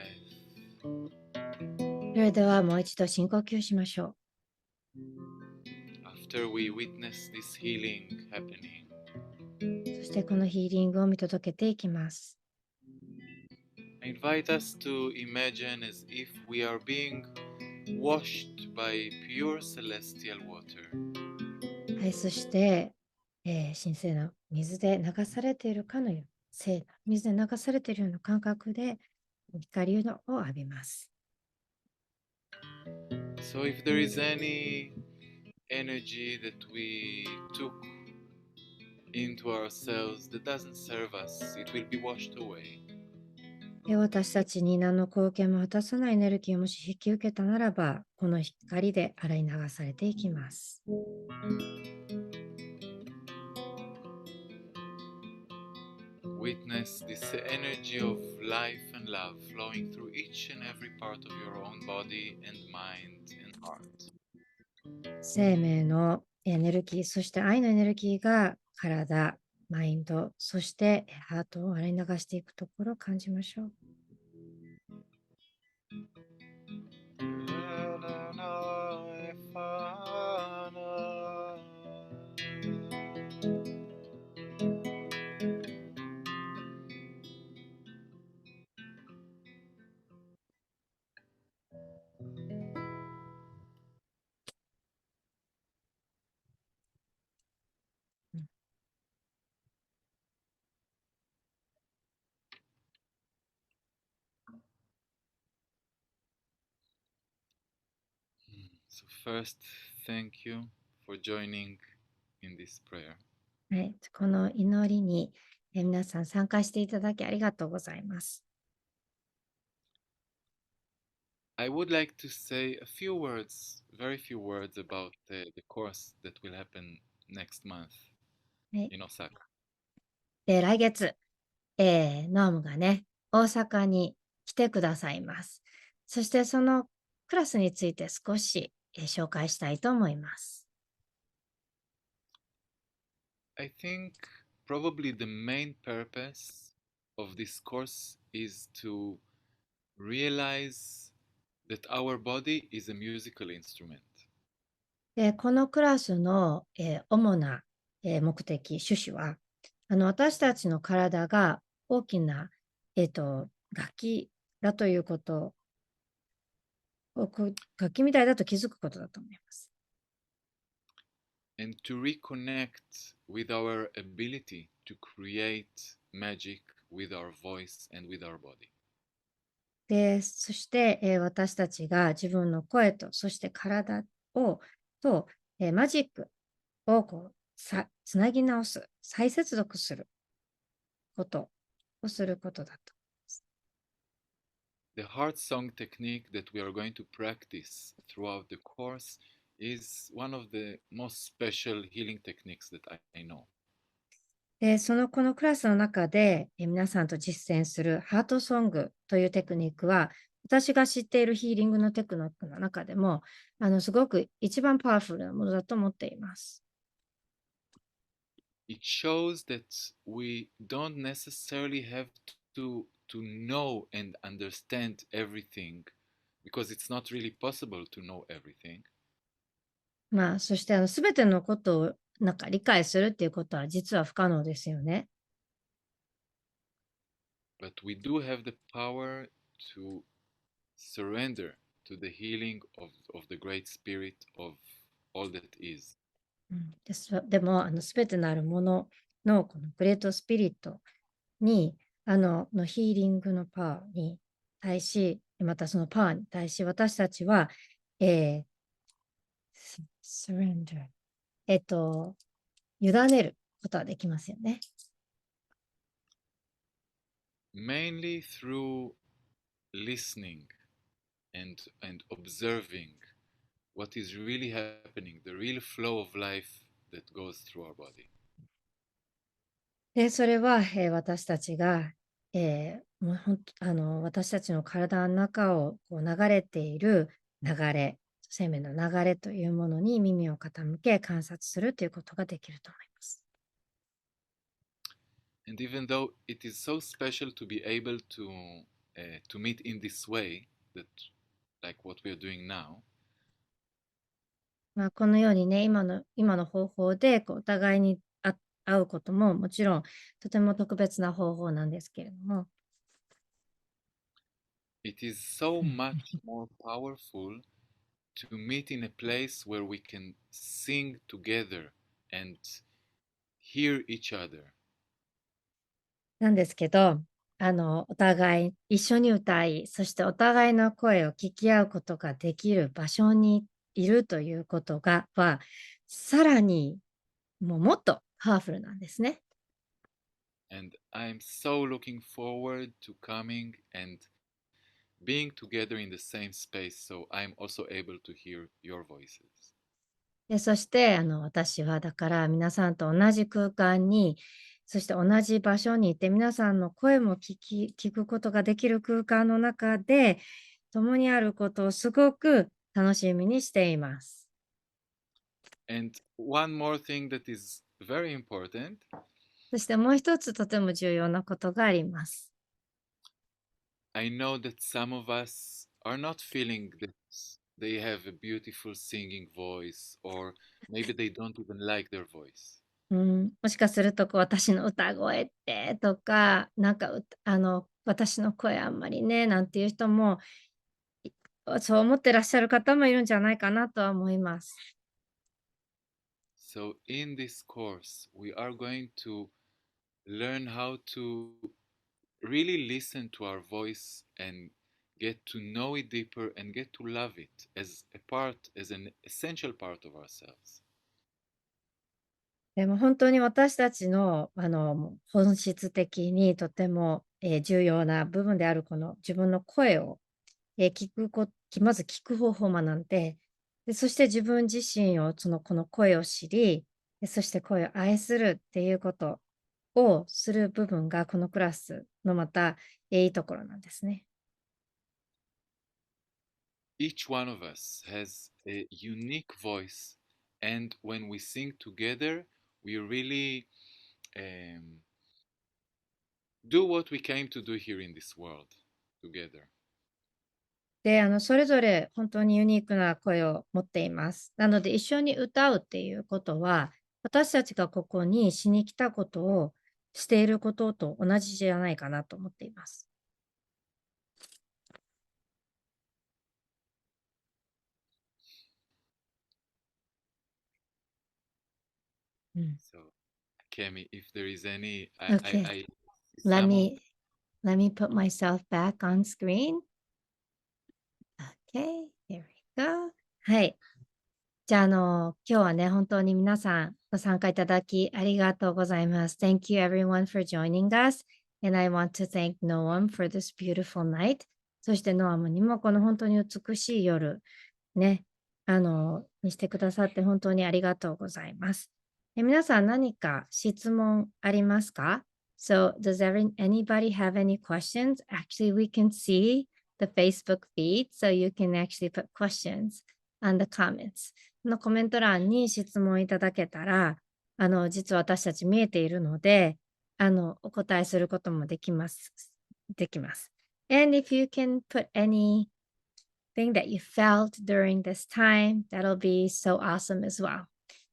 [SPEAKER 2] それではもう一度深呼吸しましょ
[SPEAKER 1] After we witness this healing happening,
[SPEAKER 2] う。そしてこのヒーリングを見届けていきます。
[SPEAKER 1] I invite us to imagine as if we are being washed by pure celestial water.
[SPEAKER 2] はい、そして、神聖な水で流されているかのような、聖な水で流されているような感覚で光を浴びます。
[SPEAKER 1] So if there is any energy that we took into ourselves that doesn't serve us, it will be washed away.
[SPEAKER 2] 私たちに何の貢献も果たさないエネルギーをもし引き受けたならば、この光で洗い流されていきます。
[SPEAKER 1] Witness this energy of life and love flowing through each and every part of your own body and mind and heart.
[SPEAKER 2] 生命のエネルギー、そして愛のエネルギーが体、マインド、そしてハートを洗い流していくところを感じましょう。
[SPEAKER 1] So first, thank you for joining in this prayer.
[SPEAKER 2] はい、この祈りに、皆さん参加していただきありがとうございます。
[SPEAKER 1] I would like to say a few words, very few words about the course that will happen next month
[SPEAKER 2] はい、
[SPEAKER 1] in Osaka.
[SPEAKER 2] 来月、ノームがね、大阪に来てくださいます。そしてそのクラスについて少し、紹介したいと思います。
[SPEAKER 1] I think probably the main purpose of this course is to realize that our body is a musical instrument.
[SPEAKER 2] で、このクラスの、主な、目的、趣旨は、私たちの体が大きな、楽器だということを、楽器みたいだと気づくことだと思います。
[SPEAKER 1] And to reconnect with our ability to create magic with our voice and with our body.
[SPEAKER 2] で、そして、私たちが自分の声と、そして体を、と、マジックをつなぎ直す、再接続することをすることだと。
[SPEAKER 1] The heart song technique that we are going to practice throughout the course is one of the most special healing techniques that I know.
[SPEAKER 2] で、このクラスの中で、皆さんと実践するハートソングというテクニックは、私が知っているヒーリングのテクニックの中でも、すごく一番パワフルなものだと思っています。
[SPEAKER 1] It shows that we don't necessarily have to know and understand everything because it's not really possible to know everything.
[SPEAKER 2] まあ、そしてすべてのことを理解するっていうことは実は不可能ですよね。
[SPEAKER 1] But we do have the power to surrender to the healing of the great spirit of all that is.
[SPEAKER 2] でも、すべてなるもののこのグレートスピリットに、のヒーリングのパワーに対し、またそのパワーに対し、私たちは、surrender、委ねることはできますよね。
[SPEAKER 1] Mainly through listening and observing what is really happening, the real flow of life that goes through our body.
[SPEAKER 2] で、それは、私たちが、もうほんと私たちの体の中をこう流れている流れ、生命の流れというものに耳を傾け観察するということができると思います。
[SPEAKER 1] And even though it is so special to be able to meet in this way, that like what we are doing now,
[SPEAKER 2] まあ、このようにね、今の方法でこうお互いに会うことももちろんとても特別な方法なんですけれども、
[SPEAKER 1] it is so much more powerful to meet in a place where we can sing together and hear each other.
[SPEAKER 2] なんですけど、お互い一緒に歌い、そしてお互いの声を聞き合うことができる場所にいるということは、さらにもっとパワフルなんですね。
[SPEAKER 1] And I'm so looking forward to coming and being together in the same space so I'm also able to hear your voices.
[SPEAKER 2] で、そして私はだから皆さんと同じ空間に、そして同じ場所にいて皆さんの声も聞くことができる空間の中で共にあることをすごく楽しみにしています。
[SPEAKER 1] And one more thing that is very important,
[SPEAKER 2] そしてもう一つとても重要なことがあります。
[SPEAKER 1] I know that some of us are not feeling that they have a beautiful singing voice, or maybe they don't even like their voice.
[SPEAKER 2] もしかすると私の歌声ってとか、私の声あんまりねなんていう人もそう思ってらっしゃる方もいるんじゃないかなとは思います。
[SPEAKER 1] So, in this course, we are going to learn how to really listen to our voice and get to know it deeper, and get to love it as a part, as an essential part of ourselves.
[SPEAKER 2] でも本当に私たちの、本質的にとても、重要な部分であるこの自分の声を、まず聞く方法を学んで、そして自分自身をこの声を知り、そして声を愛するっていうことをする部分がこのクラスのまたいいところなんですね。
[SPEAKER 1] Each one of us has a unique voice, and when we sing together, we really do what we came to do here in this world together.
[SPEAKER 2] で、それぞれ本当にユニークな声を持っています。なので、一緒に歌うっていうことは、私たちがここにしに来たことをしていることと同じじゃないかなと思っています。
[SPEAKER 1] So, Kemi, if there is any,
[SPEAKER 2] Okay.
[SPEAKER 1] some of
[SPEAKER 2] Let me put myself back on screen. Okay, here we go. はい。じゃあ、今日はね、本当に皆さんご参加いただきありがとうございます。Thank you everyone for joining us. And I want to thank Noam for this beautiful night. そしてノアムにもこの本当に美しい夜、ね、にしてくださって本当にありがとうございます。皆さん何か質問ありますか？ So, does anybody have any questions? Actually, we can see the Facebook feed, so you can actually put questions on the comments. のコメント欄に質問いただけたら、実は私たち見えているので、お答えすることもできます。And if you can put anything that you felt during this time, that'll be so awesome as well.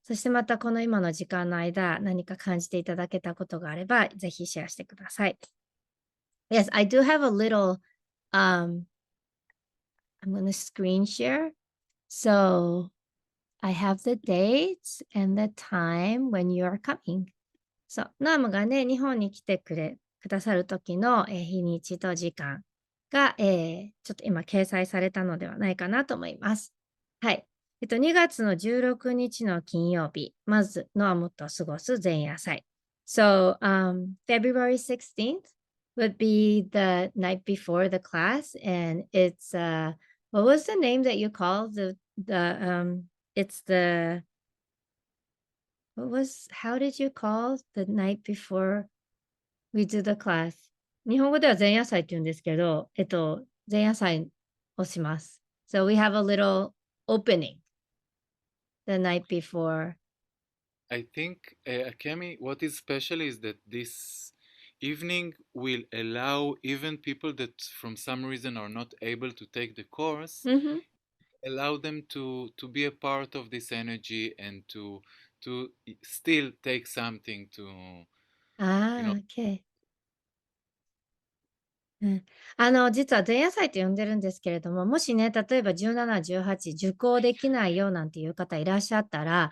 [SPEAKER 2] そしてまたこの今の時間の間、何か感じていただけたことがあれば、ぜひシェアしてください。Yes, I do have a little, I'm going to screen share. So, I have the dates and the time when you are coming. そう、ノアムがね、日本に来てくださる時の、日にちと時間が、ちょっと今掲載されたのではないかなと思います。はい。2月の16日の金曜日、まず、ノアムと過ごす前夜祭。So, February 16th would be the night before the class, and it's, what was the name that you called it's how did you call the night before we do the class? 日本語では前夜祭って言うんですけど、前夜祭をします。So we have a little opening the night before.
[SPEAKER 1] I think, Kemi, what is special is that this evening will allow even people that from some reason are not able to take the course, allow them to be a part of this energy and to still take something to,
[SPEAKER 2] Okay. 実は前夜祭と呼んでるんですけれども、もしね、例えば17、18受講できないよなんていう方いらっしゃったら、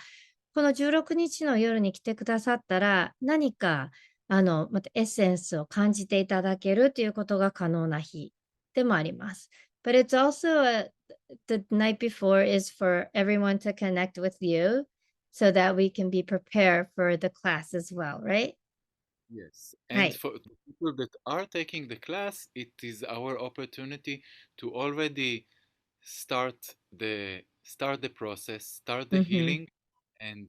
[SPEAKER 2] この16日の夜に来てくださったら、何か、またエッセンスを感じていただけるということが可能な日でもあります。But it's also the night before is for everyone to connect with you so that we can be prepared for the class as well, right?
[SPEAKER 1] Yes,
[SPEAKER 2] は
[SPEAKER 1] and
[SPEAKER 2] い。
[SPEAKER 1] for the people that are taking the class, it is our opportunity to already start the process, start the healing, and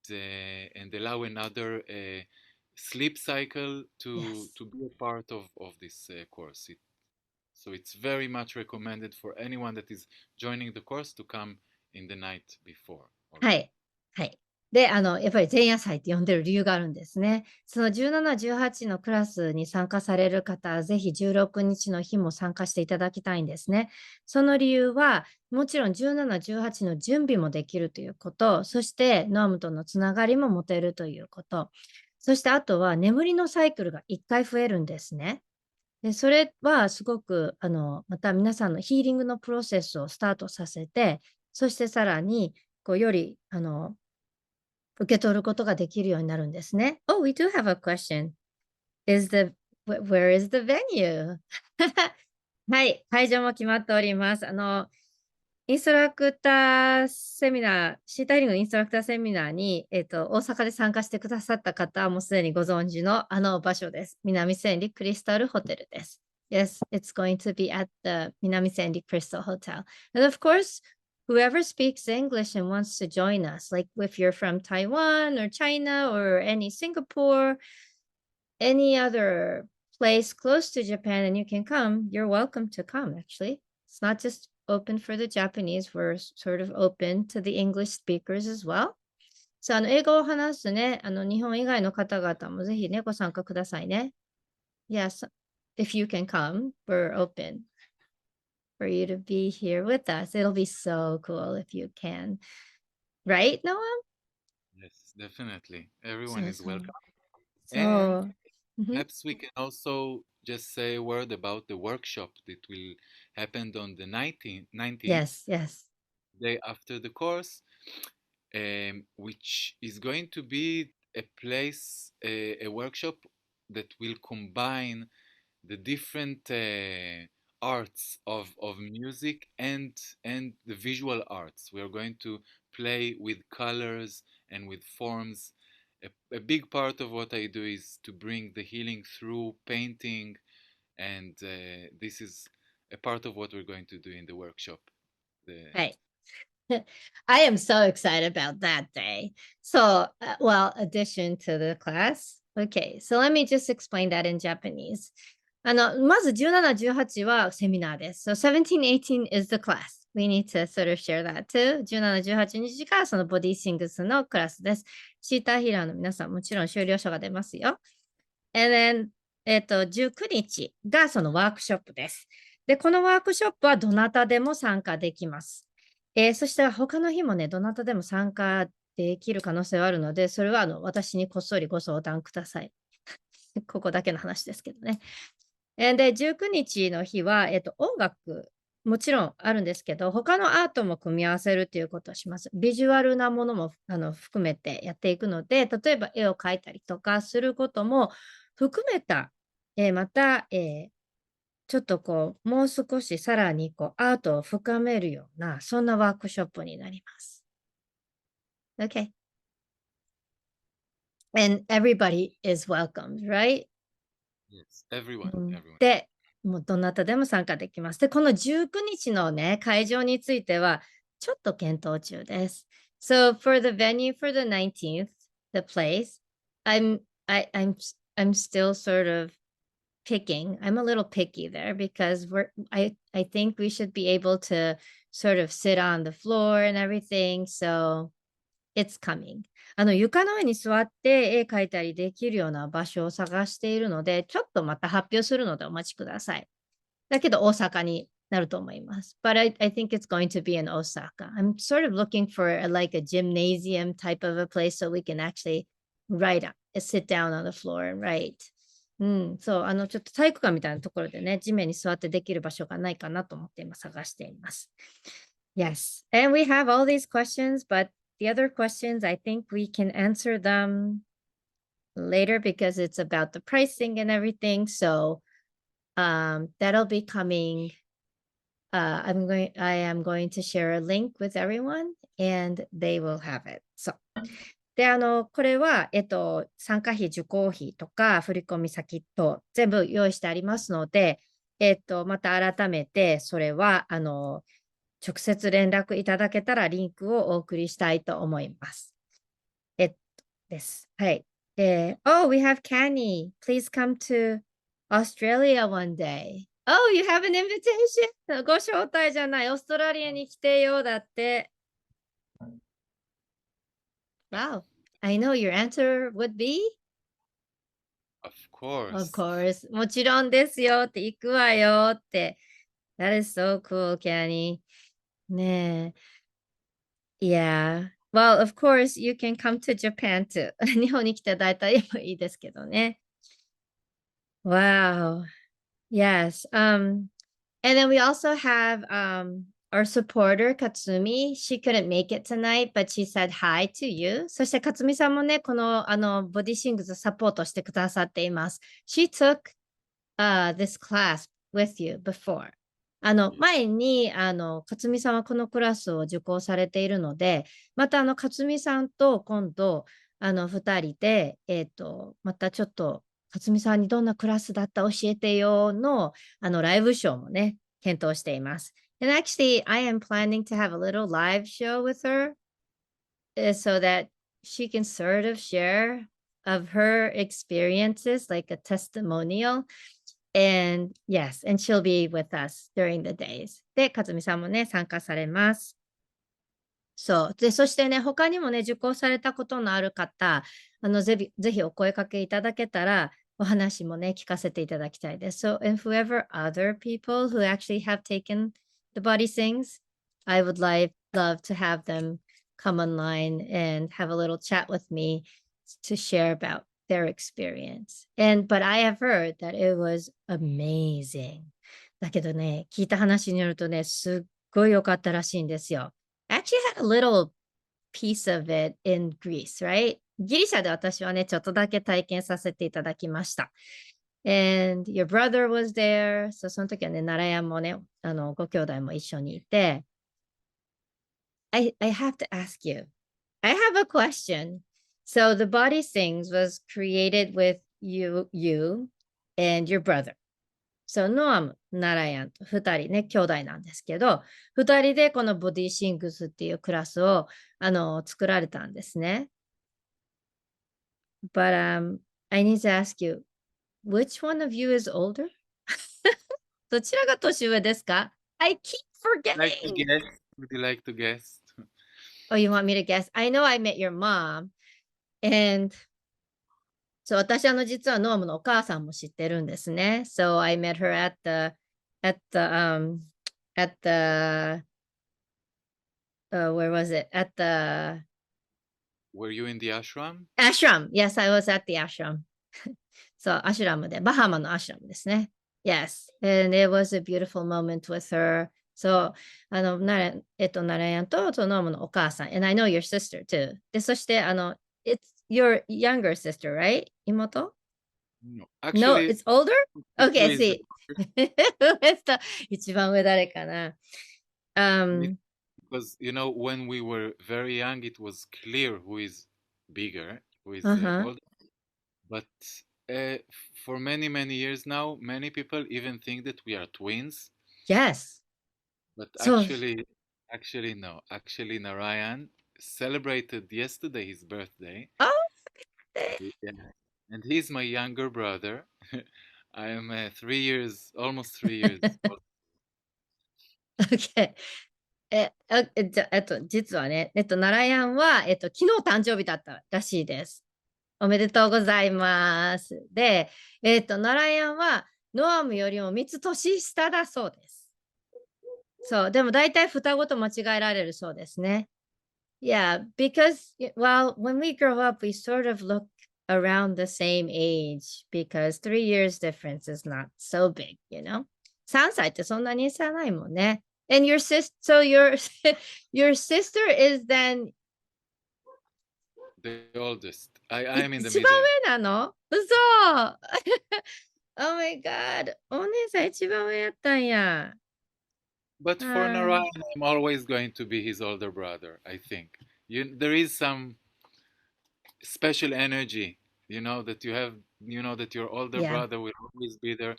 [SPEAKER 1] allow another sleep cycle
[SPEAKER 2] Yes.
[SPEAKER 1] to be a part of this course. So it's very much recommended for anyone that is joining the course to come in the night before
[SPEAKER 2] は
[SPEAKER 1] already.
[SPEAKER 2] い。はい。で、やっぱり前夜祭って呼んでる理由があるんですね。その17、18のクラスに参加される方は、ぜひ16日の日も参加していただきたいんですね。その理由は、もちろん17、18の準備もできるということ、そしてノアムとのつながりも持てるということ、そしてあとは眠りのサイクルが1回増えるんですね。で、それはすごく、また皆さんのヒーリングのプロセスをスタートさせて、そしてさらに、より、受け取ることができるようになるんですね。Oh, we do have a question. Where is the venue? はい、会場も決まっております。インストラクターセミナー、シータイリングのインストラクターセミナーに、大阪で参加してくださった方はもうすでにご存知のあの場所です。南千里クリスタルホテルです。Yes, it's going to be at the 南千里 Crystal Hotel. And of course, whoever speaks English and wants to join us, like if you're from Taiwan or China or any Singapore, any other place close to Japan and you can come, you're welcome to come, actually. It's not just open for the Japanese, we're sort of open to the English speakers as well. So, 英語を話すね、日本以外の方々もぜひね、ご参加くださいね。Yes, if you can come, we're open for you to be here with us. It'll be so cool if you can. Right, Noah?
[SPEAKER 1] Yes, definitely. Everyone
[SPEAKER 2] そう
[SPEAKER 1] is
[SPEAKER 2] そう。
[SPEAKER 1] welcome.
[SPEAKER 2] そ
[SPEAKER 1] And
[SPEAKER 2] う。Mhm.
[SPEAKER 1] perhaps we can also just say a word about the workshop that will happen on the 19th,
[SPEAKER 2] Yes, yes.
[SPEAKER 1] day after the course, which is going to be a place, a workshop that will combine the different arts of music and the visual arts. We are going to play with colors and with forms. A big part of what I do is to bring the healing through painting, and this is a part of what we're going to do in the workshop. The,
[SPEAKER 2] はい。I am so excited about that day. So, well, addition to the class. Okay, so let me just explain that in Japanese. まず17、18はセミナーです。So 17, 18 is the class. We need to sort of share that too. 17、18日がそのボディシングスのクラスです。シーターヒーラーの皆さんもちろん修了書が出ますよ。And then、19日がそのワークショップです。で、このワークショップはどなたでも参加できます。そして他の日もね、どなたでも参加できる可能性はあるので、それは私にこっそりご相談ください。ここだけの話ですけどね。で、19日の日は、音楽、もちろんあるんですけど、他のアートも組み合わせるということをします。ビジュアルなものも含めてやっていくので、例えば絵を描いたりとかすることも含めた、また、ちょっとこう、もう少しさらにこうアートを深めるような、そんなワークショップになります。Okay. And everybody is welcomed, right?
[SPEAKER 1] yes, everyone, everyone.
[SPEAKER 2] で、もうどなたでも参加できます。で、この19日のね、会場については、ちょっと検討中です。So for the venue for the 19th, the place, I'm I I'm still sort of picking. I'm a little picky there because I think we should be able to sort of sit on the floor and everything. So it's coming. 床の上に座って絵描いたりできるような場所を探しているので、ちょっとまた発表するのでお待ちください。だけど大阪になると思います。But I think it's going to be in Osaka. I'm sort of looking for like a gymnasium type of a place so we can actually sit down on the floor and write. うん、そう、ちょっと体育館みたいなところでね、地面に座ってできる場所がないかなと思って今探しています。Yes, and we have all these questions, but the other questions, I think we can answer them later because it's about the pricing and everything. So that'll be coming. I am going to share a link with everyone and they will have it. So で、これは、参加費、受講費とか、振込先と全部用意してありますので、また改めて、それは、直接連絡いただけたらリンクをお送りしたいと思います。です。はい。Oh, we have Canny. Please come to Australia one day. Oh, you have an invitation. ご招待じゃない。オーストラリアに来てよだって。Wow. I know your answer would be?
[SPEAKER 1] Of
[SPEAKER 2] Of
[SPEAKER 1] course.
[SPEAKER 2] course. もちろんですよって行くわよって。That is so cool, Canny. ねえ。Yeah. Well, of course, you can come to Japan too. 日本に来てだいたいもいいですけどね。Wow. Yes. And then we also have our supporter, Katsumi. She couldn't make it tonight, but she said hi to you. そして、かつみさんもね、この、ボディシングスサポートしてくださっています。She took this class with you before. 前に、勝美さんはこのクラスを受講されているので、また、勝美さんと今度、二人で、またちょっと、勝美さんにどんなクラスだった教えてよの、ライブショーもね、検討しています。And actually, I am planning to have a little live show with her, so that she can sort of share of her experiences, like a testimonial. And yes, and she'll be with us during the days. で、かつみさんもね、参加されます。そう。で、そしてね、他にもね、受講されたことのある方、ぜひお声かけいただけたら、お話もね、聞かせていただきたいです。So, and whoever other people who actually have taken the body things, I would love to have them come online and have a little chat with me to share about their experience. But I have heard that it was amazing. だけどね、聞いた話によるとね、すっごい良かったらしいんですよ。actually had a little piece of it in Greece, right? ギリシャで私はね、ちょっとだけ体験させていただきました。And your brother was there. So その時はね、奈良屋もね、ご兄弟も一緒にいて。I have to ask you. I have a question. So the body things was created with you and your brother. So ノアム、ナラヤンと2人ね、兄弟なんですけど、2人でこのボディシングスっていうクラスを作られたんですね。But I need to ask you, which one of you is older? どちらが年上ですか？ I keep
[SPEAKER 1] Like to
[SPEAKER 2] forgetting.
[SPEAKER 1] guess? Would you like to guess?
[SPEAKER 2] Oh, you want me to guess? I know I met your mom. And so 私実はノアムのお母さんも知ってるんですね。So I met her at the where was it? At the
[SPEAKER 1] Were you in the ashram?
[SPEAKER 2] ashram. Yes, I was at the ashram. そう、アシュラムで、バハマのアシュラムですね。Yes. And it was a beautiful moment with her. そう、ナラヤンとノームのお母さん。And I know your sister too. で、そして、it's your younger sister, right? 妹
[SPEAKER 1] No.
[SPEAKER 2] No,
[SPEAKER 1] Actually,
[SPEAKER 2] it's older?
[SPEAKER 1] who
[SPEAKER 2] Okay,
[SPEAKER 1] is the
[SPEAKER 2] see. 一番上誰かな。
[SPEAKER 1] because when we were very young, it was clear who is bigger, who is
[SPEAKER 2] Uh-huh.
[SPEAKER 1] older. But uh, for many many years now, many people even think that we are twins.
[SPEAKER 2] Yes.
[SPEAKER 1] But
[SPEAKER 2] So,
[SPEAKER 1] actually no. Actually, Narayan celebrated yesterday his birthday.
[SPEAKER 2] oh,
[SPEAKER 1] Yeah. And he's my younger brother. I am 3 years, almost 3 years.
[SPEAKER 2] okay. 実はね、ナラヤンは、昨日誕生日だったらしいです。おめでとうございます。で、ナラヤンは、ノアムよりも3つ年下だそうです。そう、でも大体双子と間違えられるそうですね。Yeah, because, well, when we grow up, we sort of look around the same age because 3 years difference is not so big, 3歳ってそんなに差ないもんね。And your sister, so your sister is then
[SPEAKER 1] The oldest. I am in the
[SPEAKER 2] 一番
[SPEAKER 1] middle.
[SPEAKER 2] 上なの？嘘！Oh my god. お姉さん一番上やったんや。
[SPEAKER 1] But for Narayan, I'm always going to be his older brother, I think. There is some special energy, that you have, that your older
[SPEAKER 2] Yeah.
[SPEAKER 1] brother will always be there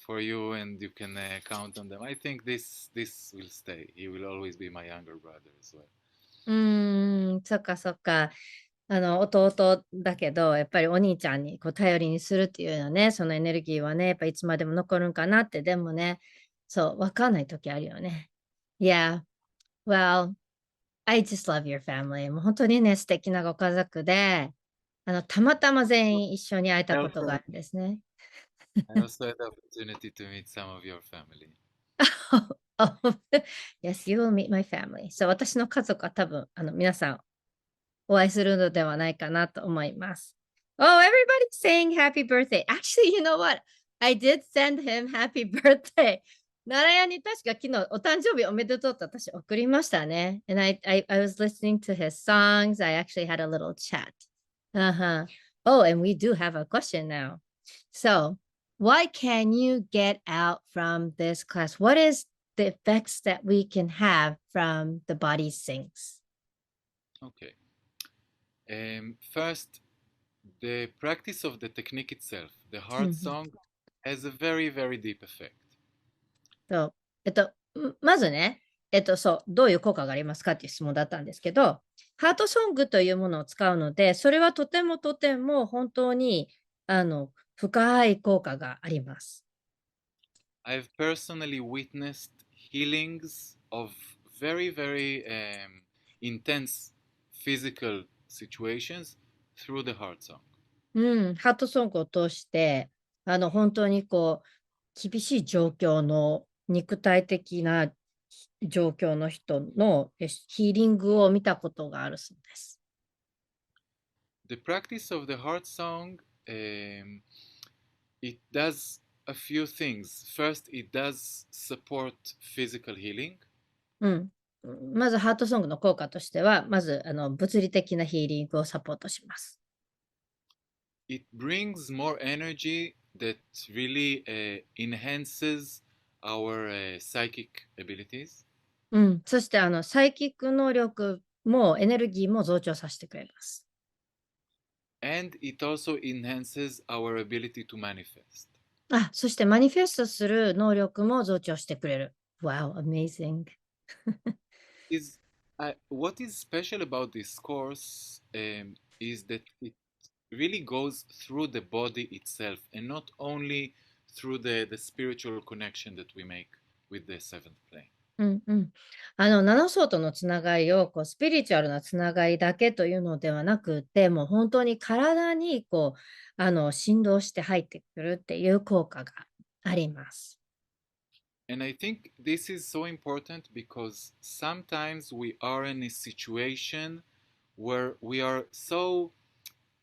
[SPEAKER 1] for you and you can count on them. I think this will stay. He will always be my younger brother as well.
[SPEAKER 2] そっかそっか。弟だけど、やっぱりお兄ちゃんに頼りにするっていうのね、そのエネルギーはね、やっぱいつまでも残るんかなって、でもね、そう、わかんない時あるよね。Yeah, well, I just love your family. もう本当にね、素敵なご家族で、たまたま全員一緒に会えたことがあるんですね。
[SPEAKER 1] I also had the opportunity to meet some of your family.
[SPEAKER 2] Oh, yes, you will meet my family. So 私の家族は多分、皆さんお会いするのではないかなと思います。Oh, everybody's saying happy birthday. Actually, you know what? I did send him happy birthday. 奈良屋に確か昨日お誕生日おめでとうと私送りましたね。And I was listening to his songs. I actually had a little chat. Uh-huh. Oh, and we do have a question now. So, what can you get out from this class? What is the effects that we can have from the body syncs?
[SPEAKER 1] Okay. First, the practice of the technique itself, the
[SPEAKER 2] う
[SPEAKER 1] heart
[SPEAKER 2] ん
[SPEAKER 1] song, has a very, very deep effect.
[SPEAKER 2] そうまずね、そう、どういう効果がありますかっていう質問だったんですけど、ハートソングというものを使うので、それはとてもとても本当に深い効果があります。
[SPEAKER 1] I've personally witnessed healings of very, very intense physical situations through the heart song.
[SPEAKER 2] ハートソングを通して、本当に厳しい状況の肉体的な状況の人のヒーリングを見たことがあるそうです。
[SPEAKER 1] The practice of the heart song, it does a few things. First, it does support physical healing.
[SPEAKER 2] まずハートソングの効果としては、まず物理的なヒーリングをサポートします。
[SPEAKER 1] It brings more energy that really enhances our psychic abilities.
[SPEAKER 2] そしてサイキック能力もエネルギーも増長させてくれます。
[SPEAKER 1] And it also enhances our ability to manifest.
[SPEAKER 2] そしてマニフェストする能力も増長してくれる。Wow, amazing.
[SPEAKER 1] What is special about this course is that it really goes through the body itself and not only through the spiritual connection that we make with the seventh plane.
[SPEAKER 2] 七層とのつながりをスピリチュアルなつながりだけというのではなくて、もう本当に体に振動して入ってくるっていう効果があります。
[SPEAKER 1] And I think this is so important because sometimes we are in a situation where we are so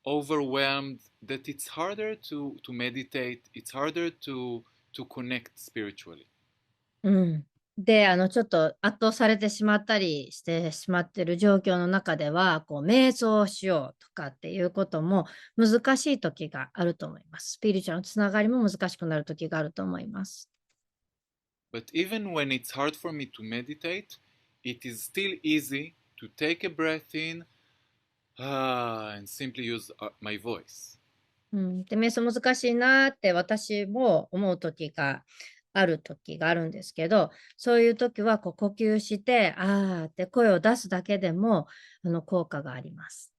[SPEAKER 1] overwhelmed that it's harder to meditate, it's harder to connect spiritually.
[SPEAKER 2] で、ちょっと圧倒されてしまったりしてしまっている状況の中では、瞑想をしようとかっていうことも難しい時があると思います。スピリチュアルのつながりも難しくなる時があると思います。
[SPEAKER 1] But even when it's hard for me to meditate, it is still easy to take a breath in and simply use my voice.
[SPEAKER 2] で、瞑想難しいなって私も思う時がある時があるんですけど、そういう時は呼吸して、って声を出すだけでも効果があります。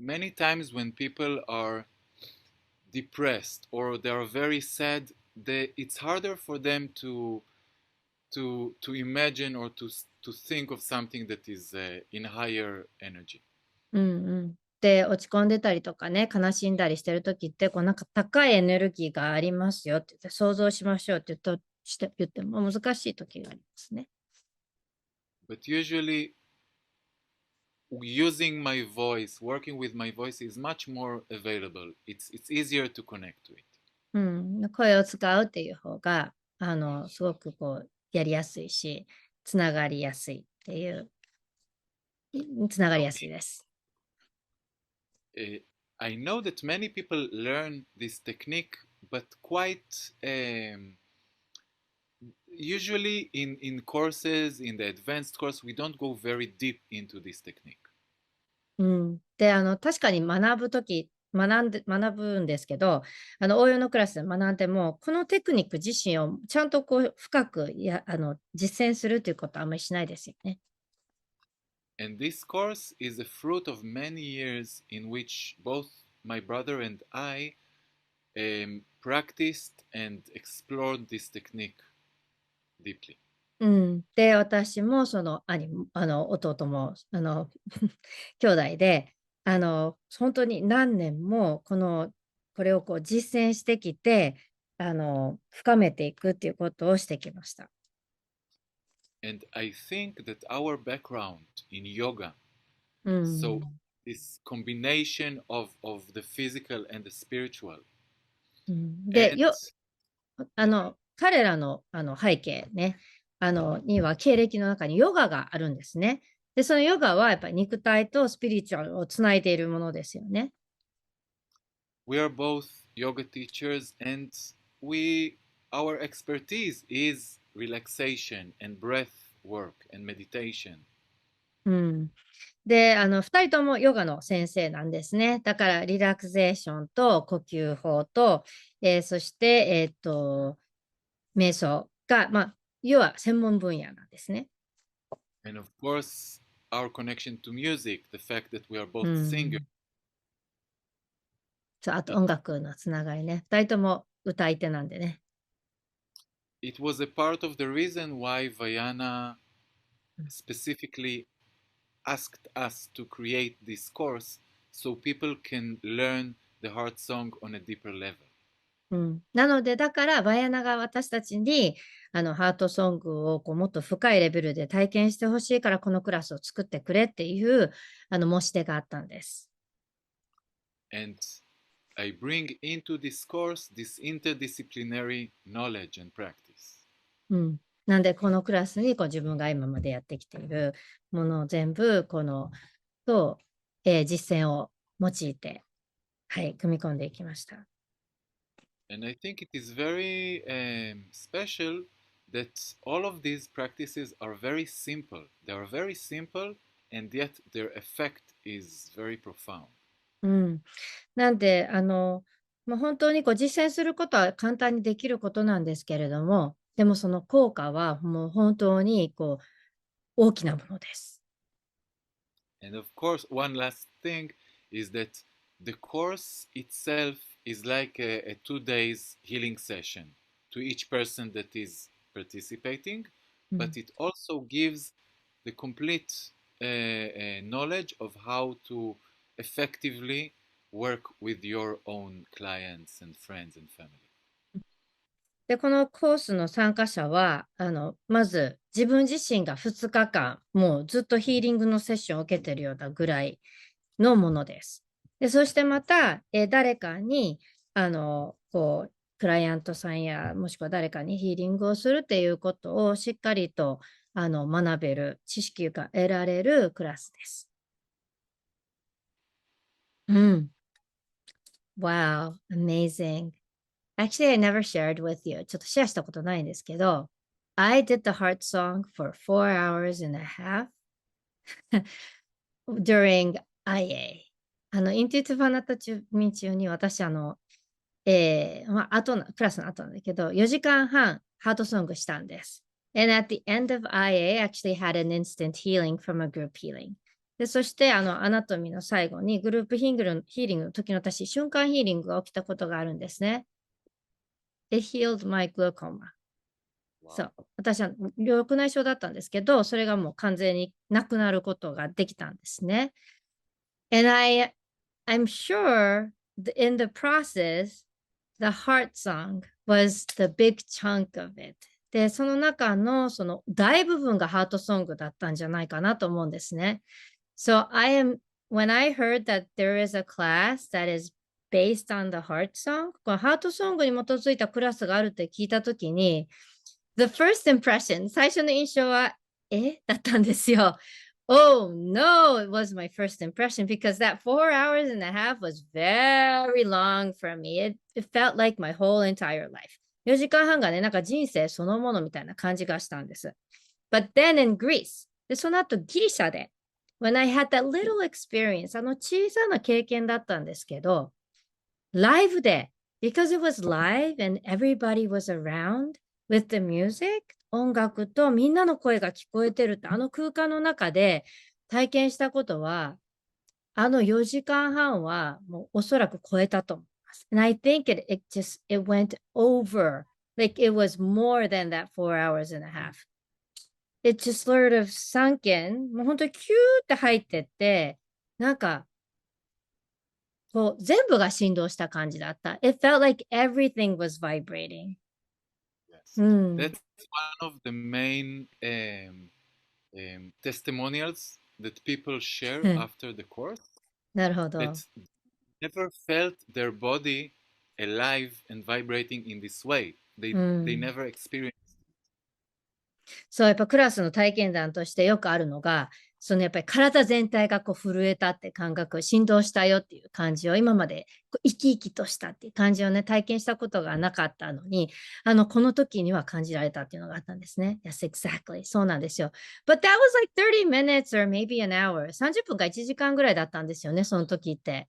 [SPEAKER 1] Many times when people are depressed or they are very sad, it's harder for them to imagine or to think of something that is in higher energy.
[SPEAKER 2] で、落ち込んでたりとかね、悲しんだりしてる時って、なんか高いエネルギーがありますよって言って、想像しましょうって言っても難しい時がありますね。
[SPEAKER 1] But usually using my voice, working with my voice is much more available. It's easier to connect to it.
[SPEAKER 2] 声を使うっていう方が、すごくやりやすいし、つながりやすいっていう、つながりやすいです。
[SPEAKER 1] I know that many people learn this technique, but quite usually in courses, in the advanced course, we don't go very deep into this technique.
[SPEAKER 2] で、確かに学ぶんですけど、応用のクラスで学んでも、このテクニック自身をちゃんと深く実践するということはあんまりしないですよね。
[SPEAKER 1] And this course is a fruit of many years in which both my brother and I practiced and explored this technique deeply.
[SPEAKER 2] で、私も弟も兄弟で本当に何年もこれを実践してきて深めていくっていうことをしてきました。
[SPEAKER 1] And I think that our background in yoga, so this combination of the physical and the spiritual,
[SPEAKER 2] で、
[SPEAKER 1] and
[SPEAKER 2] 彼らの背景ね、には経歴の中にヨガがあるんですね。で、そのヨガはやっぱり肉体とスピリチュアルをつないでいるものですよね。
[SPEAKER 1] we are both yoga teachers, and our expertise is relaxation and breath work and meditation.
[SPEAKER 2] うん。で、2人ともヨガの先生なんですね。だから、リラクゼーションと呼吸法と、そして、瞑想が、要は専門分野なんですね。
[SPEAKER 1] And of course, our connection to music, the fact that we are
[SPEAKER 2] う
[SPEAKER 1] both singers,
[SPEAKER 2] ん。そう、あと音楽のつながりね。2人とも歌い手なんでね。
[SPEAKER 1] it was a part of the reason why Vayana specifically asked us to create this course so people can learn the heart song on a deeper level.
[SPEAKER 2] うん、なので、だから、バイアナが私たちに、ハートソングをもっと深いレベルで体験してほしいから、このクラスを作ってくれっていう、申し出があったんです。
[SPEAKER 1] And I bring into this course this interdisciplinary knowledge and practice.
[SPEAKER 2] うん。なんで、このクラスに自分が今までやってきているものを全部、と、実践を用いて、はい、組み込んでいきました。
[SPEAKER 1] And I think it is very special that all of these practices are very simple. They are very simple, and yet their effect is very profound.
[SPEAKER 2] うん。なんで、本当に実践することは簡単にできることなんですけれども、でもその効果はもう本当に大きなものです。
[SPEAKER 1] And of course, one last thing is that the course itself is like a 2 days healing session to each person that is participating,
[SPEAKER 2] うん、
[SPEAKER 1] but it also gives the complete knowledge of how to effectively work with your own clients and friends and family.
[SPEAKER 2] で、このコースの参加者は、まず自分自身が2日間、もうずっとヒーリングのセッションを受けてるようなぐらいのものです。で、そしてまた、誰かに、クライアントさんや、もしくは誰かにヒーリングをするっていうことをしっかりと、学べる、知識が得られるクラスです。うん。Wow, amazing. Actually, I never shared with you. ちょっとシェアしたことないんですけど、I did the heart song for 4 hours and a half during IA。インテュイティブアナトミ中に私、クラスの後なんだけど、4時間半ハートソングしたんです。And at the end of IA, I actually had an instant healing from a group healing. で、そして、アナトミの最後にグループヒーリングの時の私、瞬間ヒーリングが起きたことがあるんですね。It healed my glaucoma. そう。私は緑内障だったんですけど、それがもう完全になくなることができたんですね。And I'm sure in the process, the heart song was the big chunk of it. で、その中のその大部分がハートソングだったんじゃないかなと思うんですね。So when I heard that there is a class that is based on the heart song, このハートソングに基づいたクラスがあるって聞いたときに、The first impression、最初の印象は、だったんですよ。Oh no, it was my first impression because that 4 hours and a half was very long for me. It felt like my whole entire life. 4時間半がね、なんか人生そのものみたいな感じがしたんです。But then in Greece、で、その後ギリシャで、when I had that little experience、小さな経験だったんですけど、ライブで、because it was live and everybody was around with the music、音楽とみんなの声が聞こえてるって、空間の中で体験したことは、4時間半はもうおそらく超えたと思います。And I think it went over, like it was more than that 4 hours and a half. It just sort of sunk in. もう本当にキューって入ってって、なんか、全部が振動した感じだった。It felt like everything was vibrating.
[SPEAKER 1] Yes,
[SPEAKER 2] うん。
[SPEAKER 1] that's one of the main testimonials that people share after the course.
[SPEAKER 2] なるほ
[SPEAKER 1] That
[SPEAKER 2] ど。
[SPEAKER 1] never felt their body alive and vibrating in this way.
[SPEAKER 2] う
[SPEAKER 1] They
[SPEAKER 2] ん。
[SPEAKER 1] never experienced.
[SPEAKER 2] そう、やっぱクラスの体験談としてよくあるのが、そのやっぱり体全体がこう震えたって感覚、振動したよっていう感じを今までこう生き生きとしたっていう感じをね、体験したことがなかったのに、この時には感じられたっていうのがあったんですね。Yes, exactly. そうなんですよ。But that was like 30 minutes or maybe an hour. 30分か1時間ぐらいだったんですよね、その時って。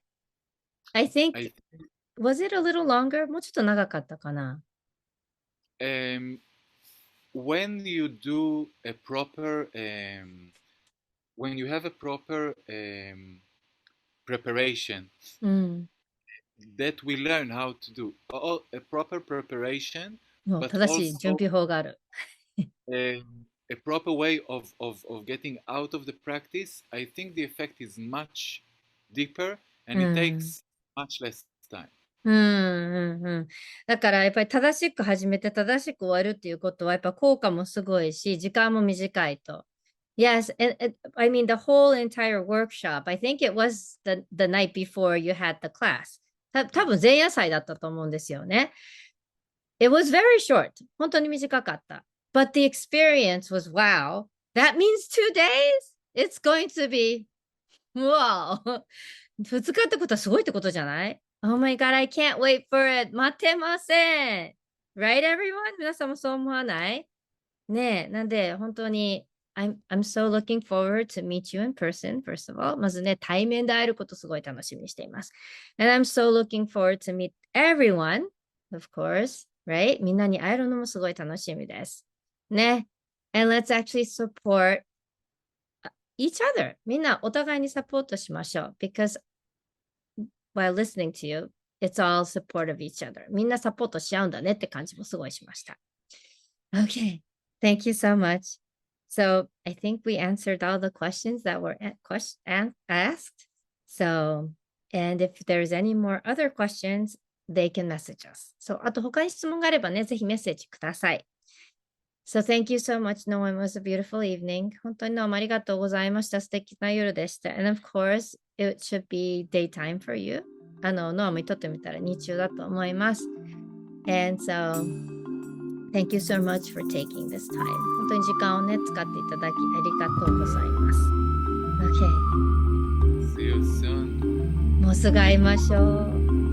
[SPEAKER 2] I think,
[SPEAKER 1] I
[SPEAKER 2] was it a little longer? もうちょっと長かったかな。
[SPEAKER 1] um, when you do a proper when you have a proper preparation
[SPEAKER 2] うん。
[SPEAKER 1] that we learn how to do a proper preparation,
[SPEAKER 2] もう
[SPEAKER 1] but
[SPEAKER 2] 正しい準
[SPEAKER 1] also
[SPEAKER 2] 備法がある。
[SPEAKER 1] a proper way of getting out of the practice. I think the effect is much deeper
[SPEAKER 2] う
[SPEAKER 1] and it
[SPEAKER 2] ん。
[SPEAKER 1] takes much less time.
[SPEAKER 2] うんうんうん。だからやっぱり正しく始めて正しく終わるっていうことはやっぱ効果もすごいし、時間も短いと。Yes, I mean the whole entire workshop. I think it was the night before you had the class. 多分前夜祭だったと思うんですよね。It was very short. 本当に短かった。But the experience was wow. That means 2 days? It's going to be wow. 2日ってことはすごいってことじゃない？ Oh my god, I can't wait for it. 待ってません。Right, everyone? 皆さんもそう思わない？ねえ、なんで、本当に、I'm so looking forward to meet you in person, first of all. まずね、対面で会えることすごい楽しみにしています。And I'm so looking forward to meet everyone, of course, right? みんなに会えるのもすごい楽しみです。ね。And let's actually support each other. みんなお互いにサポートしましょう。Because while listening to you, it's all support of each other. みんなサポートし合うんだねって感じもすごいしました。Okay. Thank you so much. So I think we answered all the questions that were asked. So, and if there's any more other questions, they can message us. So, あと他に質問があればね、ぜひメッセージください。So thank you so much, Noam. It was a beautiful evening. 本当にどうもありがとうございました。素敵な夜でした。And of course, it should be daytime for you. ノアムにとってみたら日中だと思います。And so, thank you so much for taking this time. 本当に時間をね、使っていただきありがとうございます。Okay.
[SPEAKER 1] See you soon.
[SPEAKER 2] もうすぐ会いましょう。